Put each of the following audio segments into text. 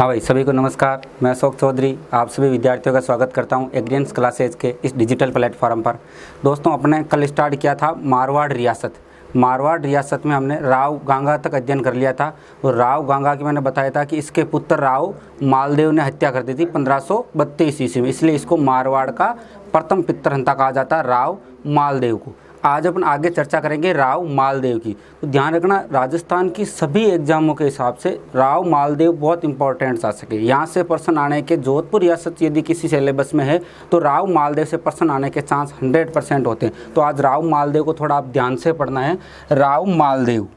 हाँ भाई, सभी को नमस्कार। मैं अशोक चौधरी आप सभी विद्यार्थियों का स्वागत करता हूँ एग्रीएंस क्लासेज के इस डिजिटल प्लेटफॉर्म पर। दोस्तों, अपने कल स्टार्ट किया था मारवाड़ रियासत। मारवाड़ रियासत में हमने राव गांगा तक अध्ययन कर लिया था। और राव गांगा की मैंने बताया था कि इसके पुत्र राव मालदेव ने हत्या कर दी थी 1532 ईस्वी में, इसलिए इसको मारवाड़ का प्रथम पितृहंता कहा जाता है, राव मालदेव को। आज अपन आगे चर्चा करेंगे राव मालदेव की। तो ध्यान रखना, राजस्थान की सभी एग्जामों के हिसाब से राव मालदेव बहुत इंपॉर्टेंट शासक है। यहाँ से प्रश्न आने के, जोधपुर रियासत यदि किसी सिलेबस में है तो राव मालदेव से प्रश्न आने के चांस 100% होते हैं। तो आज राव मालदेव को थोड़ा आप ध्यान से पढ़ना है। राव मालदेव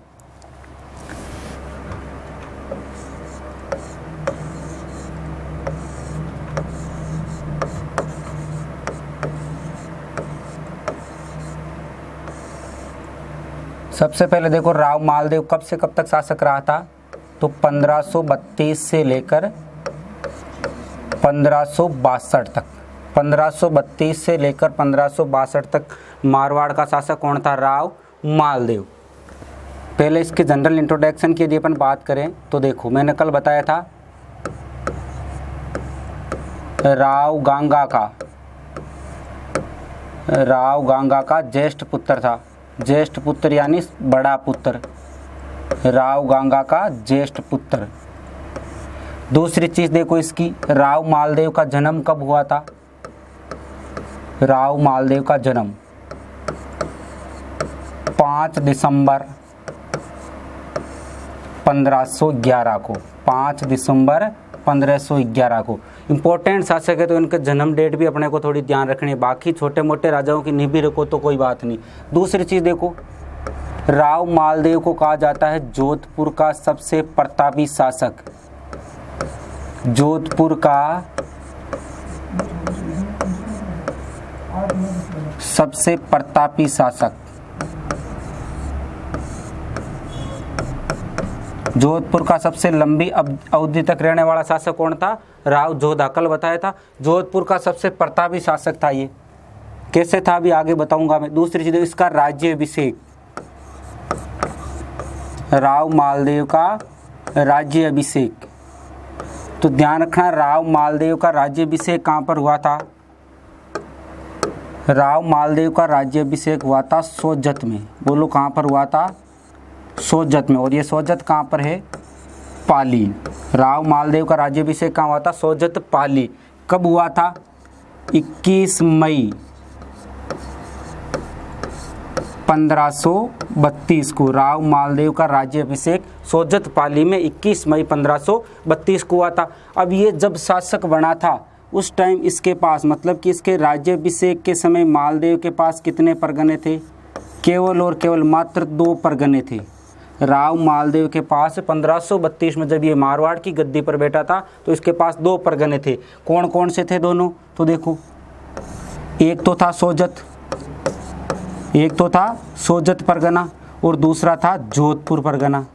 सबसे पहले देखो, राव मालदेव कब से कब तक शासक रहा था? तो 1532 से लेकर 1562 तक। 1532 से लेकर 1562 तक मारवाड़ का शासक कौन था? राव मालदेव। पहले इसके जनरल इंट्रोडक्शन की यदि अपन बात करें तो देखो, मैंने कल बताया था राव गांगा का ज्येष्ठ पुत्र था। ज्येष्ठ पुत्र यानी बड़ा पुत्र, राव गांगा का ज्येष्ठ पुत्र। दूसरी चीज देखो इसकी, राव मालदेव का जन्म कब हुआ था? राव मालदेव का जन्म 5 दिसंबर 1511 को। 5 दिसंबर 1511 को। इंपॉर्टेंट शासक है तो इनका जन्म डेट भी अपने को थोड़ी ध्यान रखनी है। बाकी छोटे मोटे राजाओं की नहीं भी रखो तो कोई बात नहीं। दूसरी चीज देखो, राव मालदेव को कहा जाता है जोधपुर का सबसे प्रतापी शासक। जोधपुर का सबसे प्रतापी शासक। जोधपुर का सबसे लंबी अवधि तक रहने वाला शासक कौन था? राव जोधा। कल बताया था जोधपुर का सबसे प्रतापी शासक था ये। कैसे था अभी आगे बताऊंगा मैं। दूसरी चीज, इसका राज्याभिषेक। राव मालदेव का राज्याभिषेक। तो ध्यान रखना, राव मालदेव का राज्याभिषेक कहां पर हुआ था? राव मालदेव का राज्याभिषेक हुआ था सोजत में। बोलो कहां पर हुआ था? सोजत में। और ये सोजत कहाँ पर है? पाली। राव मालदेव का राज्याभिषेक कहाँ हुआ था? सोजत, पाली। कब हुआ था? 21 मई 1532 को राव मालदेव का राज्याभिषेक सोजत, पाली में 21 मई 1532 को हुआ था। अब ये जब शासक बना था उस टाइम इसके पास, मतलब कि इसके राज्याभिषेक के समय मालदेव के पास कितने परगने थे? केवल और केवल मात्र 2 परगने थे। राव मालदेव के पास 1532 में जब ये मारवाड़ की गद्दी पर बैठा था तो इसके पास 2 परगने थे। कौन कौन से थे दोनों? तो देखो, एक तो था सोजत परगना और दूसरा था जोधपुर परगना।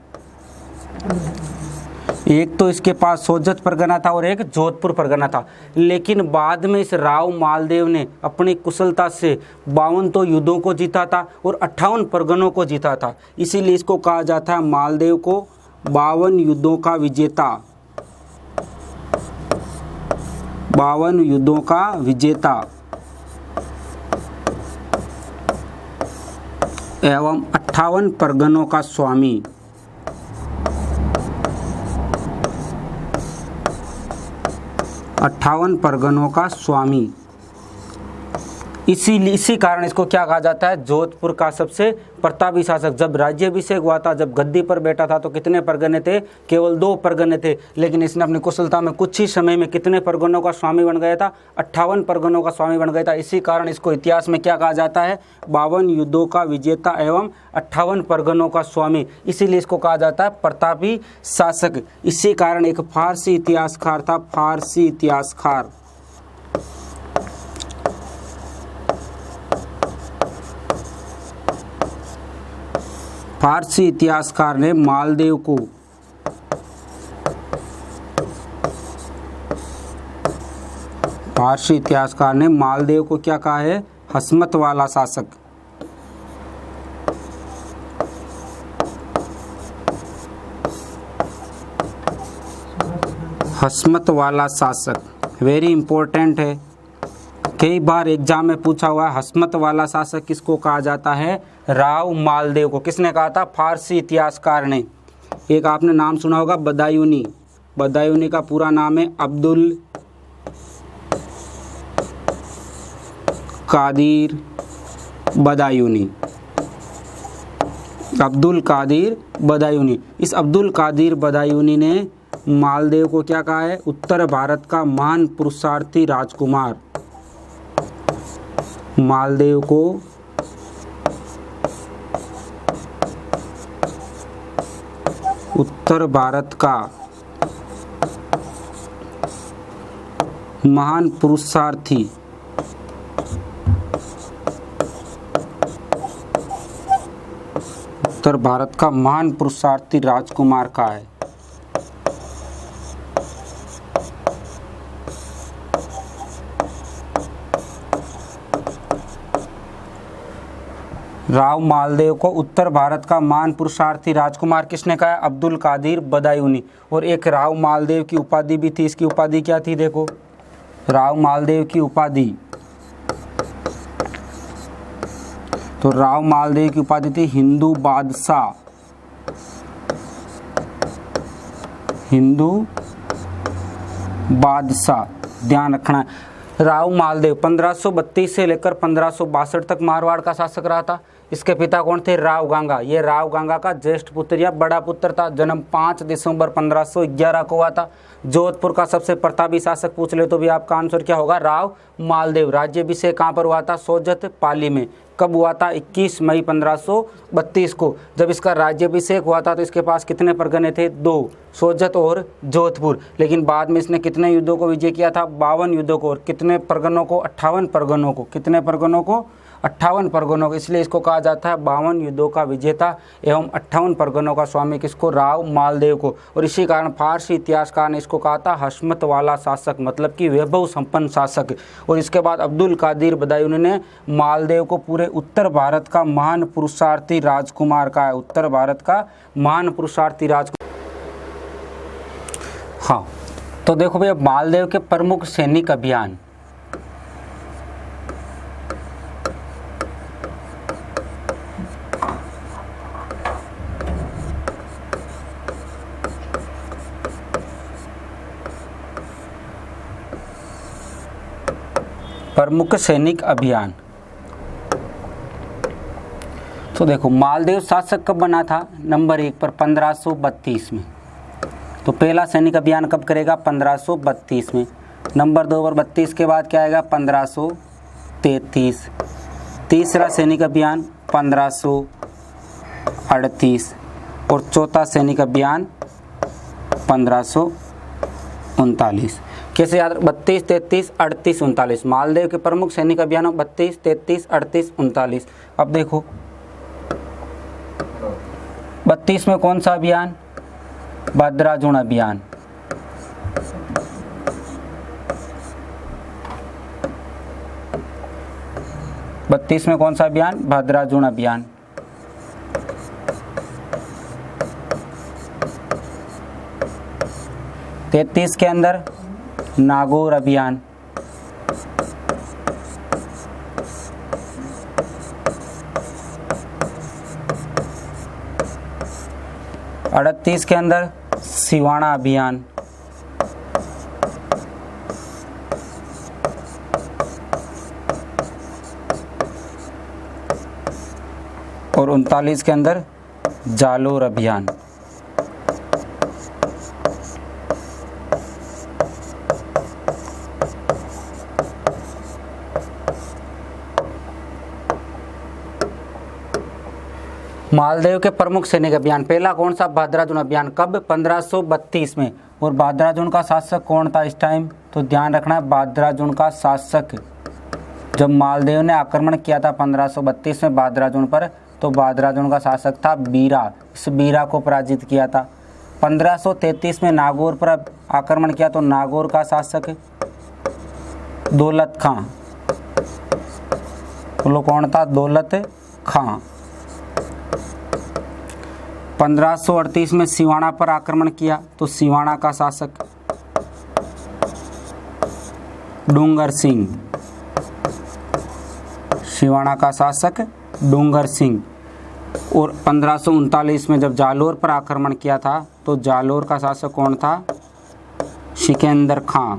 एक तो इसके पास सोजत परगना था और एक जोधपुर परगना था। लेकिन बाद में इस राव मालदेव ने अपनी कुशलता से 52 तो युद्धों को जीता था और 58 परगनों को जीता था। इसीलिए इसको कहा जाता है मालदेव को 52 युद्धों का विजेता। 52 युद्धों का विजेता एवं 58 परगनों का स्वामी। 58 परगनों का स्वामी। इसी कारण इसको क्या कहा जाता है? जोधपुर का सबसे प्रतापी शासक। जब राज्याभिषेक हुआ था, जब गद्दी पर बैठा था तो कितने परगने थे? केवल 2 परगने थे। लेकिन इसने अपनी कुशलता में कुछ ही समय में कितने परगनों का स्वामी बन गया था? 58 परगनों का स्वामी बन गया था। इसी कारण इसको इतिहास में क्या कहा जाता है? 52 युद्धों का विजेता एवं 58 परगनों का स्वामी। इसीलिए इसको कहा जाता है प्रतापी शासक। इसी कारण एक फारसी इतिहासकार था, फारसी इतिहासकार। फारसी इतिहासकार ने मालदेव को क्या कहा है? हस्मत वाला शासक। हस्मत वाला शासक, वेरी इंपॉर्टेंट है, कई बार एग्जाम में पूछा हुआ है। हस्मत वाला शासक किसको कहा जाता है? राव मालदेव को। किसने कहा था? फारसी इतिहासकार ने। एक आपने नाम सुना होगा बदायूनी। बदायूनी का पूरा नाम है अब्दुल कादिर बदायूनी। अब्दुल कादिर बदायूनी। इस अब्दुल कादिर बदायूनी ने मालदेव को क्या कहा है? उत्तर भारत का महान पुरुषार्थी राजकुमार। मालदेव को उत्तर भारत का महान पुरुषार्थी उत्तर भारत का महान पुरुषार्थी राजकुमार का है। राव मालदेव को उत्तर भारत का महान पुरुषार्थी राजकुमार किसने कहा? अब्दुल कादिर बदायूनी। और एक राव मालदेव की उपाधि भी थी। इसकी उपाधि क्या थी? देखो, राव मालदेव की उपाधि, तो राव मालदेव की उपाधि थी हिंदू बादशाह। हिंदू बादशाह, ध्यान रखना है। राव मालदेव 1532 से लेकर 1562 तक मारवाड़ का शासक रहा था। इसके पिता कौन थे? राव गांगा। ये राव गांगा का ज्येष्ठ पुत्र या बड़ा पुत्र था। जन्म 5 दिसंबर 1511 को हुआ था। जोधपुर का सबसे प्रतापी शासक पूछ ले तो भी आपका आंसर क्या होगा? राव मालदेव। राज्याभिषेक कहाँ पर हुआ था? सोजत पाली में। कब हुआ था? 21 मई 1532 को। जब इसका राज्याभिषेक हुआ था तो इसके पास कितने परगने थे? 2, सोजत और जोधपुर। लेकिन बाद में इसने कितने युद्धों को विजय किया था? 52 युद्धों को। और कितने परगनों को? 58 परगनों को। कितने परगनों को? 58 परगनों को। इसलिए इसको कहा जाता है 52 युद्धों का विजेता एवं 58 परगनों का स्वामी। किसको? राव मालदेव को। और इसी कारण फारसी इतिहासकार ने इसको कहा था हस्मत वाला शासक, मतलब कि वैभव संपन्न शासक। और इसके बाद अब्दुल कादिर बदायूनी ने मालदेव को पूरे उत्तर भारत का महान पुरुषार्थी राजकुमार कहा है। उत्तर भारत का महान पुरुषार्थी राजकुमार। हाँ, तो देखो भैया, मालदेव के प्रमुख सैनिक अभियान। प्रमुख सैनिक अभियान। तो देखो, मालदेव शासक कब बना था? नंबर 1 पर 1532 में। तो पहला सैनिक अभियान कब करेगा? 1532 में। नंबर 2 पर 32 के बाद क्या आएगा? 1533। तीसरा सैनिक अभियान 1538 और चौथा सैनिक अभियान 1539। कैसे याद? 32, 33, 38, 39। मालदेव के प्रमुख सैनिक अभियानों 32, 33, 38, 39। अब देखो 32 में कौन सा अभियान? भद्राजुण अभियान। बत्तीस में कौन सा अभियान? भद्राजुण अभियान। तैतीस के अंदर नागौर अभियान। अड़तीस के अंदर सिवाना अभियान। और 39 के अंदर जालोर अभियान। मालदेव के प्रमुख सैनिक अभियान, पहला कौन सा? भद्राजुण अभियान। कब? 1532 में। और भद्राजुण का शासक कौन था इस टाइम? तो ध्यान रखना है, भद्राजुण का शासक जब मालदेव ने आक्रमण किया था 1532 में भद्राजुण पर, तो भद्राजुण का शासक था बीरा। इस बीरा को पराजित किया था। 1533 में नागौर पर आक्रमण किया, तो नागौर का शासक दौलत खां। बोलो कौन था? दौलत खां। 1538 में सिवाना पर आक्रमण किया, तो सिवाना का शासक डूंगर सिंह, सिवाना का शासक डूंगर सिंह। और 1539 में जब जालोर पर आक्रमण किया था तो जालोर का शासक कौन था? सिकंदर खां।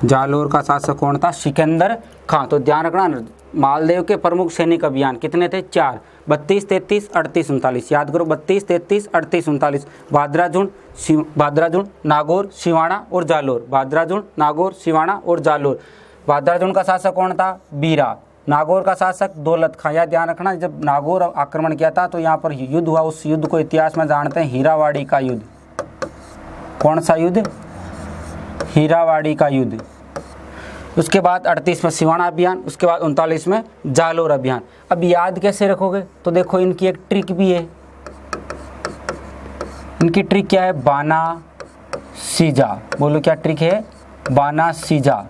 जालोर का शासक कौन था? सिकंदर खां। तो ध्यान रखना, मालदेव के प्रमुख सैनिक अभियान कितने थे? 4। 32, 33, 38, 39। याद करो, 32, 33, 38, 39। भाद्राजुंड, नागौर, सिवाना और जालोर। भाद्राजुंड, नागौर, सिवाना और जालोर। भाद्राजुंड का शासक कौन था? बीरा। नागौर का शासक दौलत खां। यह ध्यान रखना, जब नागौर आक्रमण किया था तो यहाँ पर युद्ध हुआ। उस युद्ध को इतिहास में जानते हैं हीरावाड़ी का युद्ध। कौन सा युद्ध? हीरावाड़ी का युद्ध। उसके बाद 38 में सिवाना अभियान, उसके बाद 39 में जालोर अभियान। अब याद कैसे रखोगे? तो देखो, इनकी एक ट्रिक भी है। इनकी ट्रिक क्या है? बाना सीजा। बोलो क्या ट्रिक है? बाना सीजा।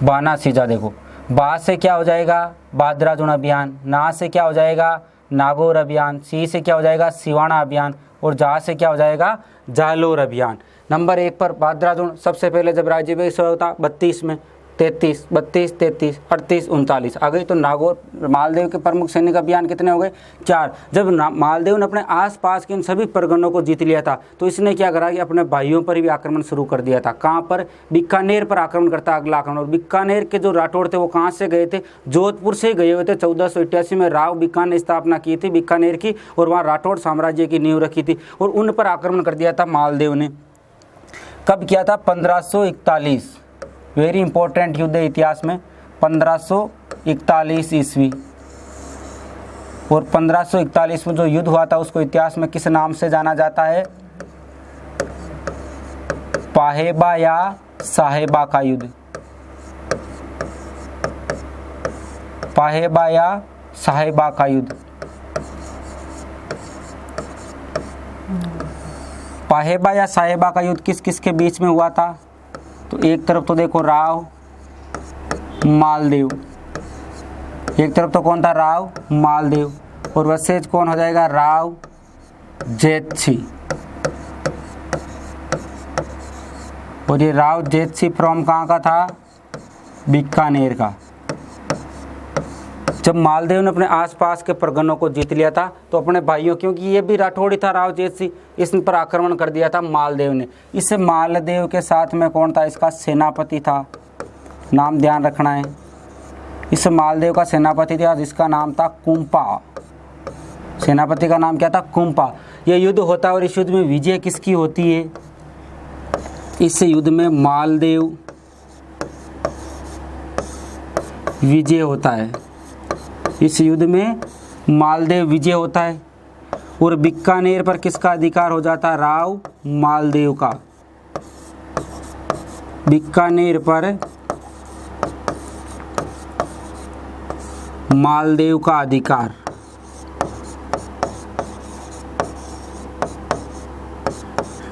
बाना सीजा। देखो, बा से क्या हो जाएगा? भाद्राजुंड अभियान। ना से क्या हो जाएगा? नागौर अभियान। सी से क्या हो जाएगा? सिवाना अभियान। और जा से क्या हो जाएगा? जालोर अभियान। नंबर 1 पर भाद्राजुंड सबसे पहले जब राज्याभिषेक होता 32 में, 33, 32, 33, 38, 39 आ गई। तो नागौर मालदेव के प्रमुख सैनिक अभियान कितने हो गए? 4। जब मालदेव ने अपने आसपास के इन सभी परगनों को जीत लिया था तो इसने क्या करा कि अपने भाइयों पर भी आक्रमण शुरू कर दिया था। कहाँ पर? बीकानेर पर आक्रमण करता अगला आक्रमण। और बीकानेर के जो राठौड़ थे वो कहाँ से गए थे? जोधपुर से गए हुए थे। 1488 में राव बीकान ने स्थापना की थी बीकानेर की, और वहाँ राठौड़ साम्राज्य की नींव रखी थी, और उन पर आक्रमण कर दिया था मालदेव ने। कब किया था? 1541। वेरी इंपॉर्टेंट युद्ध है इतिहास में। 1541 ईस्वी। और 1541 में जो युद्ध हुआ था उसको इतिहास में किस नाम से जाना जाता है? पाहेबा या साहेबा का युद्ध। पाहेबा या साहेबा का युद्ध। पाहेबा या साहेबा का युद्ध किस किस के बीच में हुआ था? तो एक तरफ तो देखो राव मालदेव, एक तरफ तो कौन था? राव मालदेव। और वसेज कौन हो जाएगा? राव जेतसी। और ये राव जेतसी फ्रॉम कहाँ का था? बीकानेर का। जब मालदेव ने अपने आसपास के परगनों को जीत लिया था तो अपने भाइयों, क्योंकि ये भी राठौड़ी था राव जेतसी, इस पर आक्रमण कर दिया था मालदेव ने। इस मालदेव के साथ में कौन था? इसका सेनापति था। नाम ध्यान रखना है। इस मालदेव का सेनापति था जिसका नाम था कुंपा। सेनापति का नाम क्या था? कुंपा। यह युद्ध होता है और इस युद्ध में विजय किसकी होती है? इस युद्ध में मालदेव विजय होता है। इस युद्ध में मालदेव विजय होता है। और बीकानेर पर किसका अधिकार हो जाता है? राव मालदेव का। बीकानेर पर मालदेव का अधिकार।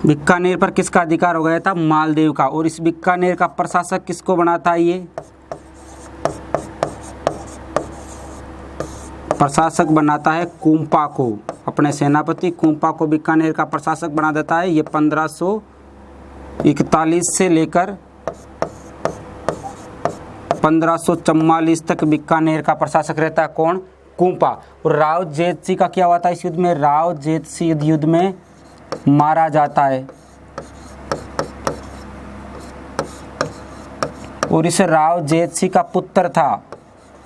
बीकानेर पर किसका अधिकार हो गया था? मालदेव का। और इस बीकानेर का प्रशासक किसको बनाता है? ये प्रशासक बनाता है कुंपा को। अपने सेनापति कुंपा को बीकानेर का प्रशासक बना देता है। ये 1541 से लेकर 1544 तक बीकानेर का प्रशासक रहता है। कौन? कुंपा। और राव जेतसी का क्या हुआ था इस युद्ध में? राव जेतसी युद्ध में मारा जाता है। और इस राव जेतसी का पुत्र था,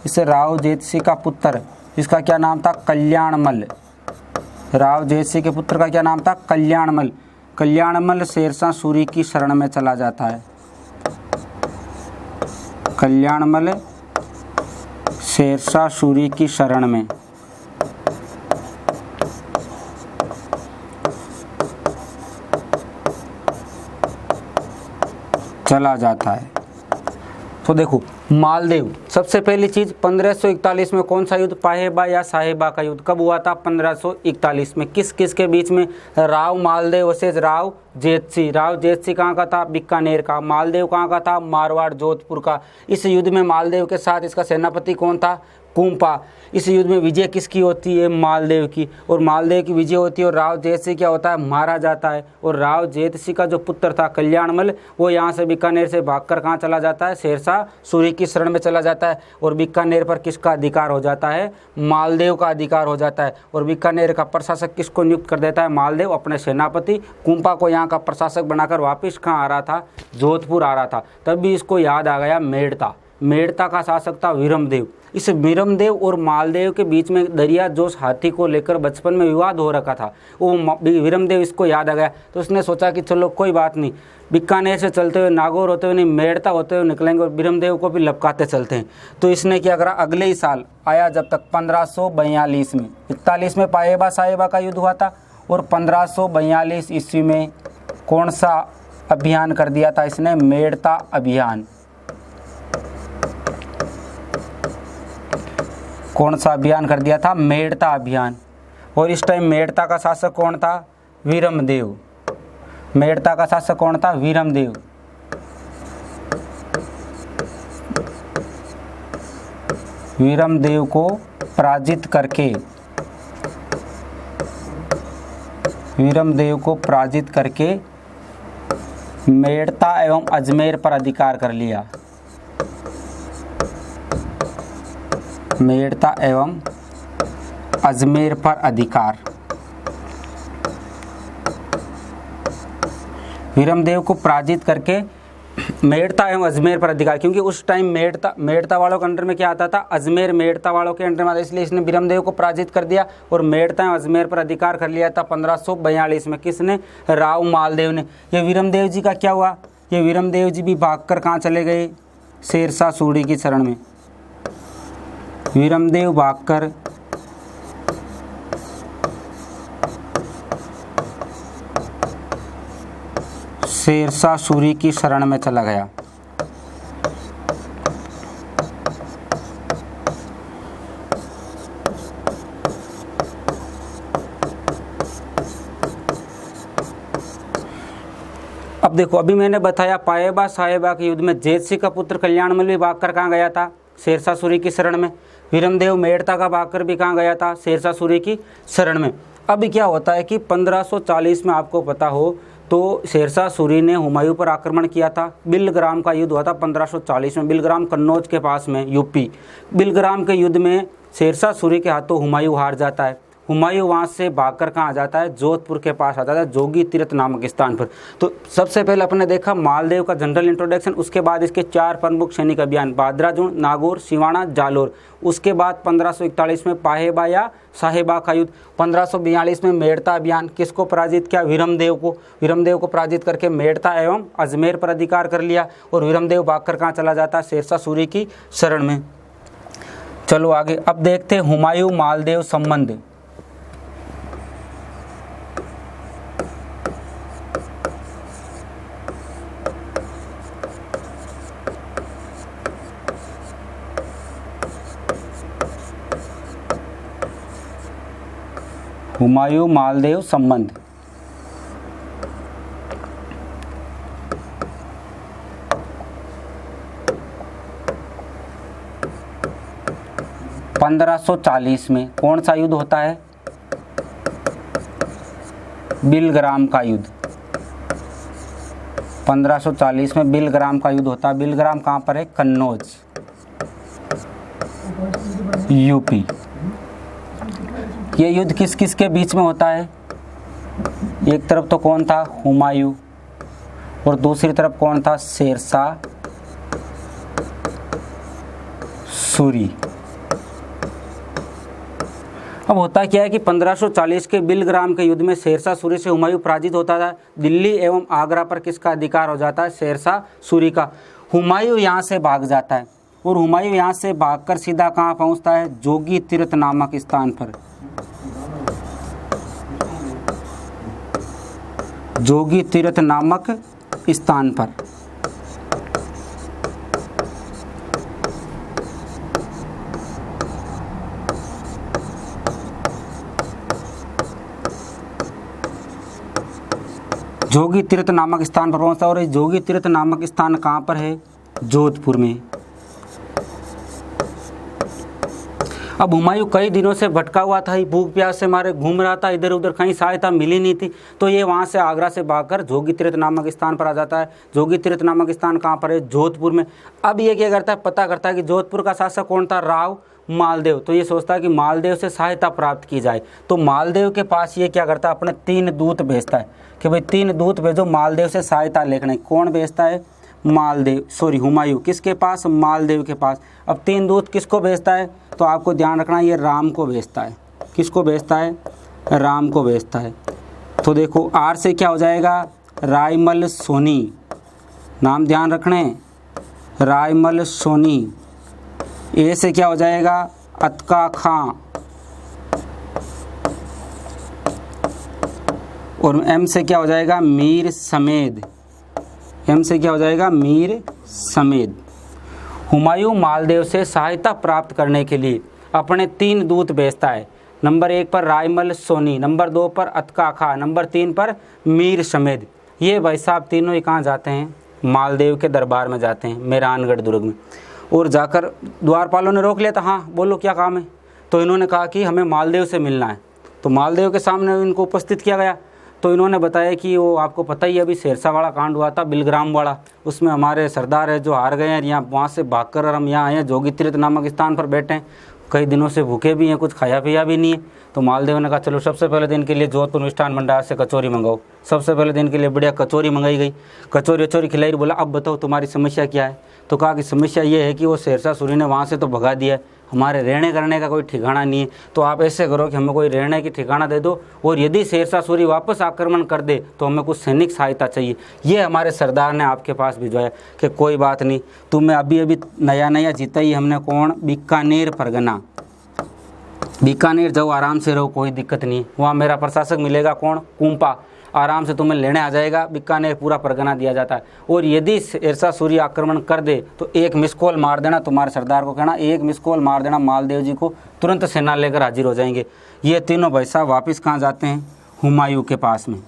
इस राव जेतसी का पुत्र, इसका क्या नाम था? कल्याणमल। राव जेतसी के पुत्र का क्या नाम था? कल्याणमल। कल्याणमल शेरशाह सूरी की शरण में चला जाता है। कल्याणमल शेरशाह सूरी की शरण में चला जाता है। तो देखो मालदेव, सबसे पहली चीज 1541 में कौन सा युद्ध, पाहेबा या साहेबा का युद्ध कब हुआ था, 1541 में। किस किस के बीच में, राव मालदेव वर्सेस राव जेतसी। राव जेतसी कहाँ का था, बीकानेर का। मालदेव कहाँ का था, मारवाड़ जोधपुर का। इस युद्ध में मालदेव के साथ इसका सेनापति कौन था, कुंपा। इस युद्ध में विजय किसकी होती है, मालदेव की, और मालदेव की विजय होती है और राव जेतसी क्या होता है, मारा जाता है। और राव जेतसी का जो पुत्र था कल्याणमल, वो यहाँ से बीकानेर से भागकर कहाँ चला जाता है, शेरशाह सूरी की शरण में चला जाता है। और बीकानेर पर किसका अधिकार हो जाता है, मालदेव का अधिकार हो जाता है। और बीकानेर का प्रशासक किसको नियुक्त कर देता है, मालदेव अपने सेनापति कुंपा को यहाँ का प्रशासक बनाकर वापिस कहाँ आ रहा था, जोधपुर आ रहा था। तब भी इसको याद आ गया मेड़ता। मेड़ता का शासक था वीरमदेव। इस वीरमदेव और मालदेव के बीच में दरिया जोश हाथी को लेकर बचपन में विवाद हो रखा था। वो वीरमदेव इसको याद आ गया तो उसने सोचा कि चलो कोई बात नहीं, बीकानेर से चलते हुए नागौर होते हुए नहीं, मेड़ता होते हुए निकलेंगे और वीरमदेव को भी लपकाते चलते हैं। तो इसने क्या करा, अगले ही साल आया जब तक 1542 में, 41 में पाहेबा साहेबा का युद्ध हुआ था और 1542 ईस्वी में कौन सा अभियान कर दिया था इसने, मेड़ता अभियान। कौन सा अभियान कर दिया था, मेड़ता अभियान। और इस टाइम मेड़ता का शासक कौन था, वीरमदेव। मेड़ता का शासक कौन था, वीरमदेव। वीरमदेव को पराजित करके, वीरमदेव को पराजित करके मेड़ता एवं अजमेर पर अधिकार कर लिया। मेड़ता एवं अजमेर पर अधिकार। वीरमदेव को पराजित करके मेड़ता एवं अजमेर पर अधिकार, क्योंकि उस टाइम मेड़ता वालों के अंडर में क्या आता था, अजमेर मेड़ता वालों के अंडर में आता, इसलिए इसने वीरमदेव को पराजित कर दिया और मेड़ता एवं अजमेर पर अधिकार कर लिया था 1542 में। किसने, राव मालदेव ने। ये वीरमदेव जी का क्या हुआ, ये वीरमदेव जी भी भागकर कहाँ चले गए, शेरशाह सूरी की शरण में। वीरमदेव भागकर शेरशाह सूरी की शरण में चला गया। अब देखो, अभी मैंने बताया पाहेबा साहेबा के युद्ध में जेतसी का पुत्र कल्याणमल भी भागकर कहाँ गया था, शेरशाह सूरी की शरण में। वीरमदेव मेड़ता का भागकर भी कहाँ गया था, शेरशाह सूरी की शरण में। अभी क्या होता है कि 1540 में आपको पता हो तो शेरशाह सूरी ने हुमायूं पर आक्रमण किया था। बिलग्राम का युद्ध हुआ था 1540 में, बिलग्राम कन्नौज के पास में, यूपी। बिलग्राम के युद्ध में शेरशाह सूरी के हाथों हुमायूं हार जाता है। हुमायूं वहाँ से भागकर कहाँ आ जाता है, जोधपुर के पास आ जाता है, जोगी तीर्थ नामक स्थान पर। तो सबसे पहले अपने देखा मालदेव का जनरल इंट्रोडक्शन, उसके बाद इसके 4 प्रमुख सैनिक अभियान, बादराजुण, नागौर, सिवाना, जालोर। उसके बाद 1541 में पाहेबा या साहेबा का युद्ध। 1542 में मेड़ता अभियान, किसको पराजित किया, वीरमदेव को। वीरमदेव को पराजित करके मेड़ता एवं अजमेर पर अधिकार कर लिया और वीरमदेव भागकर कहाँ चला जाता है, शेरशाह सूरी की शरण में। चलो आगे, अब देखते हैं हुमायूं मालदेव संबंध। हुमायूं मालदेव संबंध। (1540) में कौन सा युद्ध होता है, बिलग्राम का युद्ध। 1540 में बिलग्राम का युद्ध होता है। बिलग्राम कहाँ पर है, कन्नौज, यूपी। ये युद्ध किस किस के बीच में होता है, एक तरफ तो कौन था, हुमायूं, और दूसरी तरफ कौन था, शेरशाह सूरी। अब होता क्या है कि 1540 के बिलग्राम के युद्ध में शेरशाह सूरी से हुमायूं पराजित होता था। दिल्ली एवं आगरा पर किसका अधिकार हो जाता है, शेरशाह सूरी का। हुमायूं यहाँ से भाग जाता है और हुमायूं यहाँ से भागकर सीधा कहाँ पहुँचता है, जोगी तीर्थ नामक स्थान पर। जोगी तीर्थ नामक स्थान पर। जोगी तीर्थ नामक स्थान पर पहुंचता है और इस जोगी तीर्थ नामक स्थान कहाँ पर है? जोधपुर में। अब हुमायूं कई दिनों से भटका हुआ था, भूख प्यास से मारे घूम रहा था, इधर उधर कहीं सहायता मिली नहीं थी, तो ये वहाँ से आगरा से भागकर जोगी तीर्थ नामक स्थान पर आ जाता है। जोगी तीर्थ नामक स्थान कहाँ पर है? जोधपुर में। अब ये क्या करता है, पता करता है कि जोधपुर का शासक कौन था? राव मालदेव। तो ये सोचता है कि मालदेव से सहायता प्राप्त की जाए, तो मालदेव के पास ये क्या करता है, अपने 3 दूत भेजता है कि भाई 3 दूत भेजो मालदेव से सहायता लेकर। कौन भेजता है? हुमायूं। किसके पास? मालदेव के पास। अब 3 दूत किसको भेजता है? तो आपको ध्यान रखना, ये राम को भेजता है। किसको भेजता है? राम को भेजता है। तो देखो आर से क्या हो जाएगा? रायमल सोनी, नाम ध्यान रखने, रायमल सोनी। ए से क्या हो जाएगा? अतका खां। और एम से क्या हो जाएगा? मीर समेद। एम से क्या हो जाएगा? मीर समेद। हुमायूं मालदेव से सहायता प्राप्त करने के लिए अपने 3 दूत भेजता है। नंबर 1 पर रायमल सोनी, नंबर 2 पर अतका खां, नंबर 3 पर मीर समेद। ये भाई साहब तीनों ही कहाँ जाते हैं? मालदेव के दरबार में जाते हैं, मेहरानगढ़ दुर्ग में। और जाकर द्वारपालों ने रोक लिया था, हाँ बोलो क्या काम है? तो इन्होंने कहा कि हमें मालदेव से मिलना है। तो मालदेव के सामने इनको उपस्थित किया गया। तो इन्होंने बताया कि वो आपको पता ही है, अभी शेरशाह वाला कांड हुआ था, बिलग्राम वाला, उसमें हमारे सरदार है जो हार गए हैं, यहाँ वहाँ से भागकर हम यहाँ आए हैं, जोगी तीर्थ नामक स्थान पर बैठे हैं, कई दिनों से भूखे भी हैं, कुछ खाया पिया भी नहीं है। तो मालदेव ने कहा चलो सबसे पहले दिन के लिए जोधपुर मिष्ठान भंडार से कचौरी मंगाओ। सबसे पहले दिन के लिए बढ़िया कचौरी मंगाई गई, कचौरी खिलाई। बोला अब बताओ तुम्हारी समस्या क्या है? तो कहा कि समस्या ये है कि वो शेरशाह सूरी ने वहाँ से तो भगा दिया है, हमारे रहने करने का कोई ठिकाना नहीं है। तो आप ऐसे करो कि हमें कोई रहने की ठिकाना दे दो, और यदि शेरशाह सूरी वापस आक्रमण कर दे तो हमें कुछ सैनिक सहायता चाहिए। ये हमारे सरदार ने आपके पास भिजवाया कि कोई बात नहीं, तुम्हें अभी नया जीता ही हमने। कौन? बीकानेर परगना। बीकानेर जाओ, आराम से रहो, कोई दिक्कत नहीं। वहाँ मेरा प्रशासक मिलेगा, कौन? कुंपा, आराम से तुम्हें लेने आ जाएगा। बीकानेर पूरा परगना दिया जाता है। और यदि शेरशाह सूरी आक्रमण कर दे तो 1 मिस कॉल मार देना, तुम्हारे सरदार को कहना 1 मिस कॉल मार देना, मालदेव जी को तुरंत सेना लेकर हाजिर हो जाएंगे। ये तीनों भाई साहब वापस कहाँ जाते हैं? हुमायूं के पास में।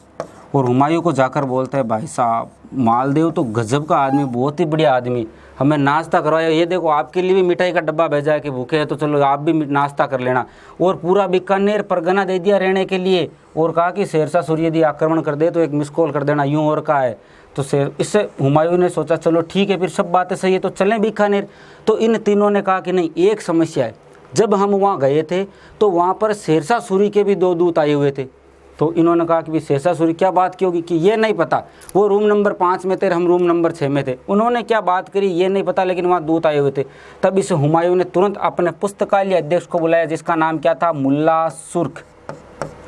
और हुमायूं को जाकर बोलते हैं भाई साहब मालदेव तो गजब का आदमी, बहुत ही बढ़िया आदमी, हमें नाश्ता करवाया, ये देखो आपके लिए भी मिठाई का डब्बा भेजा है कि भूखे हैं तो चलो आप भी नाश्ता कर लेना। और पूरा बीकानेर परगना दे दिया रहने के लिए। और कहा कि शेरशाह सूरी यदि आक्रमण कर दे तो 1 मिस कॉल कर देना, यूँ और कहा है। तो इससे हुमायूं ने सोचा चलो ठीक है, फिर सब बातें सही है तो चलें बीकानेर। तो इन तीनों ने कहा कि नहीं, एक समस्या है, जब हम वहाँ गए थे तो वहाँ पर शेरशाह सूरी के भी 2 दूत आए हुए थे। तो इन्होंने कहा कि शेरशाह सूरी क्या बात की होगी कि ये नहीं पता, वो रूम नंबर 5 में थे, हम रूम नंबर 6 में थे, उन्होंने क्या बात करी ये नहीं पता, लेकिन वहाँ दूत आए हुए थे। तब इस हुमायूं ने तुरंत अपने पुस्तकालय अध्यक्ष को बुलाया, जिसका नाम क्या था? मुल्ला सुर्ख।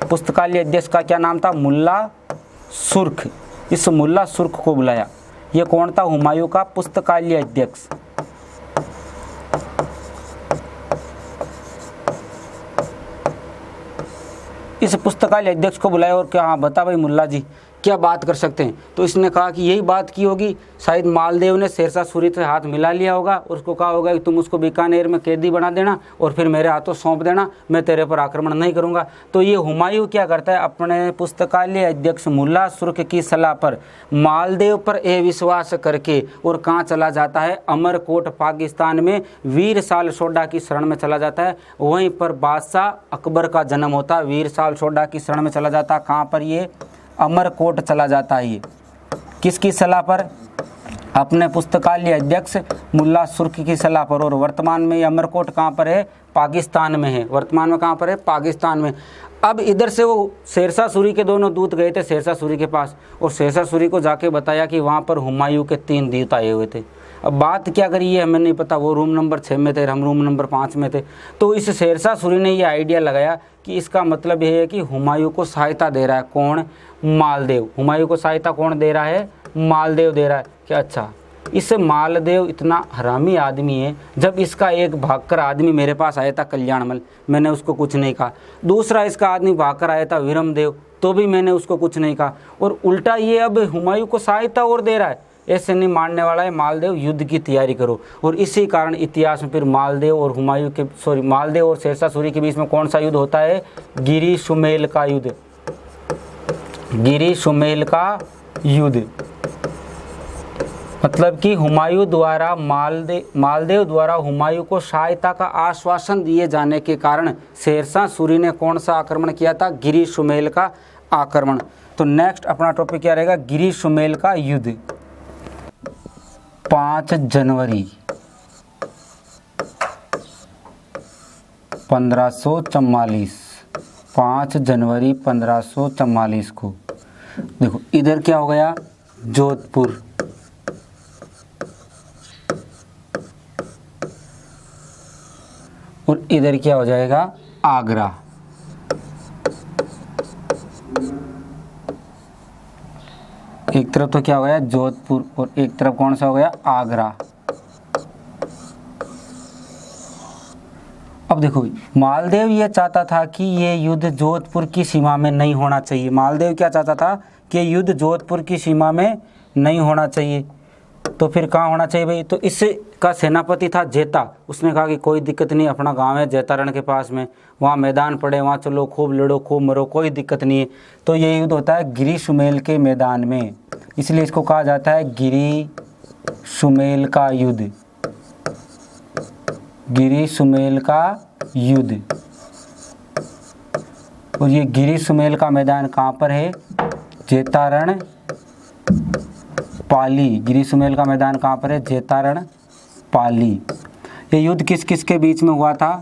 पुस्तकालय अध्यक्ष का क्या नाम था? मुल्ला सुर्ख। इस मुल्ला सुर्ख को बुलाया। ये कौन था? हुमायूं का पुस्तकालय अध्यक्ष। इस पुस्तकालय अध्यक्ष को बुलाया और क्या, हाँ बता भाई मुल्ला जी क्या बात कर सकते हैं? तो इसने कहा कि यही बात की होगी, शायद मालदेव ने शेरशाह सूरी से हाथ मिला लिया होगा, उसको कहा होगा कि तुम उसको बीकानेर में कैदी बना देना और फिर मेरे हाथों सौंप देना, मैं तेरे पर आक्रमण नहीं करूंगा। तो ये हुमायूं क्या करता है, अपने पुस्तकालय अध्यक्ष मुल्ला सुर्ख की सलाह पर मालदेव पर अविश्वास करके और कहाँ चला जाता है? अमरकोट पाकिस्तान में वीर साल सोडा की शरण में चला जाता है। वहीं पर बादशाह अकबर का जन्म होता है, वीर साल सोडा की शरण में चला जाता है। कहाँ पर? ये अमरकोट चला जाता है। ये किसकी सलाह पर? अपने पुस्तकालय अध्यक्ष मुल्ला सुर्ख की सलाह पर। और वर्तमान में ये अमरकोट कहाँ पर है? पाकिस्तान में है। वर्तमान में कहाँ पर है? पाकिस्तान में। अब इधर से वो शेरशाह सूरी के 2 दूत गए थे शेरशाह सूरी के पास, और शेरशाह सूरी को जाके बताया कि वहाँ पर हुमायूं के 3 दूत आए हुए थे। अब बात क्या करी है हमें नहीं पता, वो रूम नंबर 6 में थे, हम रूम नंबर 5 में थे। तो इस शेरशाह सूरी ने ये आइडिया लगाया कि इसका मतलब ये है कि हुमायूं को सहायता दे रहा है कौन? मालदेव। हुमायूं को सहायता कौन दे रहा है? मालदेव दे रहा है। क्या अच्छा, इस मालदेव इतना हरामी आदमी है, जब इसका एक भागकर आदमी मेरे पास आया था कल्याणमल, मैंने उसको कुछ नहीं कहा। दूसरा इसका आदमी भागकर आया था विरमदेव, तो भी मैंने उसको कुछ नहीं कहा। और उल्टा ये अब हुमायूं को सहायता और दे रहा है। ऐसे नहीं मानने वाला है मालदेव, युद्ध की तैयारी करो। और इसी कारण इतिहास में फिर मालदेव और शेरशाह सूरी के बीच में कौन सा युद्ध होता है? गिरी सुमेल का युद्ध। गिरी सुमेल का युद्ध, मतलब कि हुमायूं द्वारा मालदेव द्वारा हुमायूं को सहायता का आश्वासन दिए जाने के कारण शेरशाह सूरी ने कौन सा आक्रमण किया था? गिरी सुमेल का आक्रमण। तो नेक्स्ट अपना टॉपिक क्या रहेगा? गिरी सुमेल का युद्ध। 5 जनवरी 1544, 5 जनवरी 1544 को देखो इधर क्या हो गया? जोधपुर, और इधर क्या हो जाएगा? आगरा। एक तरफ तो क्या हो गया? जोधपुर, और एक तरफ कौन सा हो गया? आगरा। अब देखो मालदेव ये चाहता था कि ये युद्ध जोधपुर की सीमा में नहीं होना चाहिए। मालदेव क्या चाहता था? कि युद्ध जोधपुर की सीमा में नहीं होना चाहिए। तो फिर कहाँ होना चाहिए भाई? तो इसका सेनापति था जेता। उसने कहा कि कोई दिक्कत नहीं, अपना गांव है जेतारण के पास में, वहाँ मैदान पड़े, वहाँ चलो खूब लड़ो खूब मरो, कोई दिक्कत नहीं है। तो ये युद्ध होता है गिरी सुमेल के मैदान में, इसलिए इसको कहा जाता है गिरी सुमेल का युद्ध। गिरी सुमेल का युद्ध। और ये गिरी सुमेल का मैदान कहाँ पर है? जेतारण पाली। गिरी सुमेल का मैदान कहाँ पर है? जेतारण पाली। ये युद्ध किस किस के बीच में हुआ था?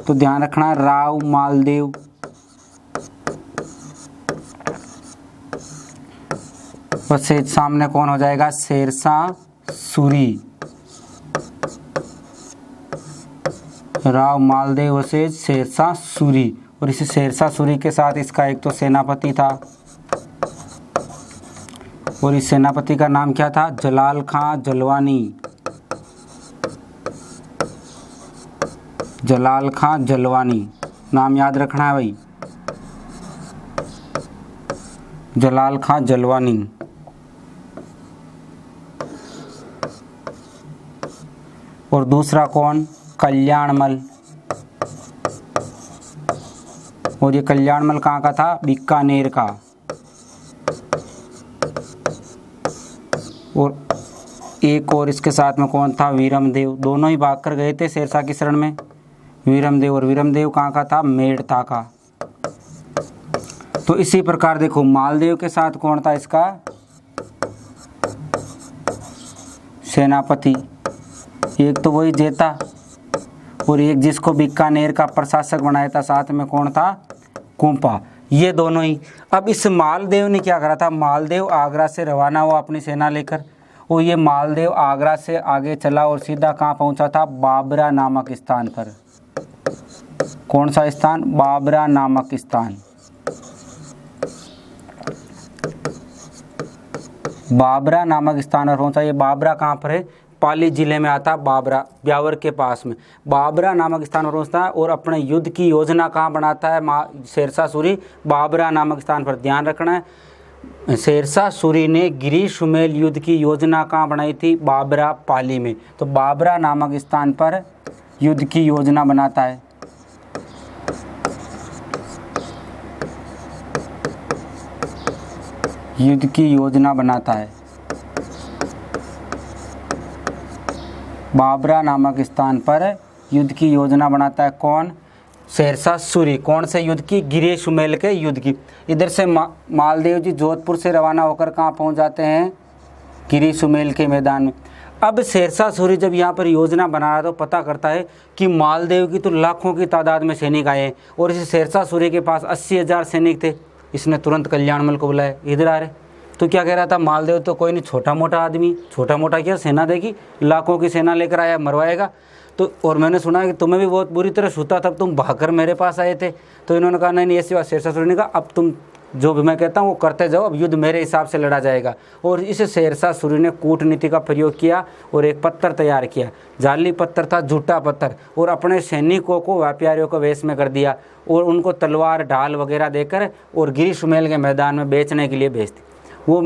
तो ध्यान रखना, राव मालदेव वसे सामने कौन हो जाएगा? शेरशाह सूरी। राव मालदेव वसे शेरशाह सूरी। और इस शेरशाह सूरी के साथ इसका एक तो सेनापति था, और इस सेनापति का नाम क्या था? जलाल खां जलवानी। जलाल खां जलवानी नाम याद रखना है भाई, जलाल खां जलवानी। और दूसरा कौन? कल्याणमल। और ये कल्याणमल कहाँ का था? बीकानेर का। और एक और इसके साथ में कौन था? वीरमदेव। दोनों ही भाग कर गए थे शेरशाह की शरण में, वीरमदेव। और वीरमदेव कहाँ का था? मेड़ता का। तो इसी प्रकार देखो मालदेव के साथ कौन था इसका? सेनापति। एक तो वही जेता, और एक जिसको बीकानेर का प्रशासक बनाया था साथ में कौन था? कुंपा। ये दोनों ही। अब इस मालदेव ने क्या करा था? मालदेव आगरा से रवाना हुआ अपनी सेना लेकर, और ये मालदेव आगरा से आगे चला और सीधा कहाँ पहुंचा था? बाबरा नामक स्थान पर। कौन सा स्थान? बाबरा नामक स्थान। बाबरा नामक स्थान पर पहुंचा। ये बाबरा कहाँ पर है? पाली जिले में आता, बाबरा ब्यावर के पास में बाबरा नामक स्थान पर पहुंचता है। और अपने युद्ध की योजना कहाँ बनाता है शेरशाह सूरी? बाबरा नामक स्थान पर। ध्यान रखना है, शेरशाह सूरी ने गिरी सुमेल युद्ध की योजना कहाँ बनाई थी? बाबरा पाली में। तो बाबरा नामक स्थान पर युद्ध की योजना बनाता है। युद्ध की योजना बनाता है बाबरा नामक स्थान पर युद्ध की योजना बनाता है। कौन? शेरशाह सूरी। कौन से युद्ध की? गिरी सुमेल के युद्ध की। इधर से मालदेव जी जोधपुर से रवाना होकर कहाँ पहुँच जाते हैं? गिरी सुमेल के मैदान में। अब शेरशाह सूरी जब यहाँ पर योजना बना रहा तो पता करता है कि मालदेव की तो लाखों की तादाद में सैनिक आए हैं, और इस शेरशाह सूरी के पास 80,000 सैनिक थे। इसने तुरंत कल्याणमल को बुलाया, इधर आ रहे। तो क्या कह रहा था? मालदेव तो कोई नहीं, छोटा मोटा आदमी, छोटा मोटा क्या सेना देगी, लाखों की सेना लेकर आया, मरवाएगा। तो और मैंने सुना है कि तुम्हें भी बहुत बुरी तरह छूता, तब तुम भागकर मेरे पास आए थे। तो इन्होंने कहा नहीं ऐसी बात। शेरशाह सूरी ने कहा अब तुम जो भी मैं कहता हूँ वो करते जाओ, अब युद्ध मेरे हिसाब से लड़ा जाएगा। और इस शेरशाह सूरी ने कूटनीति का प्रयोग किया और एक पत्थर तैयार किया। जाली पत्थर था, झूठा पत्थर, और अपने सैनिकों को व्यापारियों को वेश में कर दिया और उनको तलवार ढाल वगैरह देकर और गिरी सुमेल के मैदान में बेचने के लिए भेज दी। वो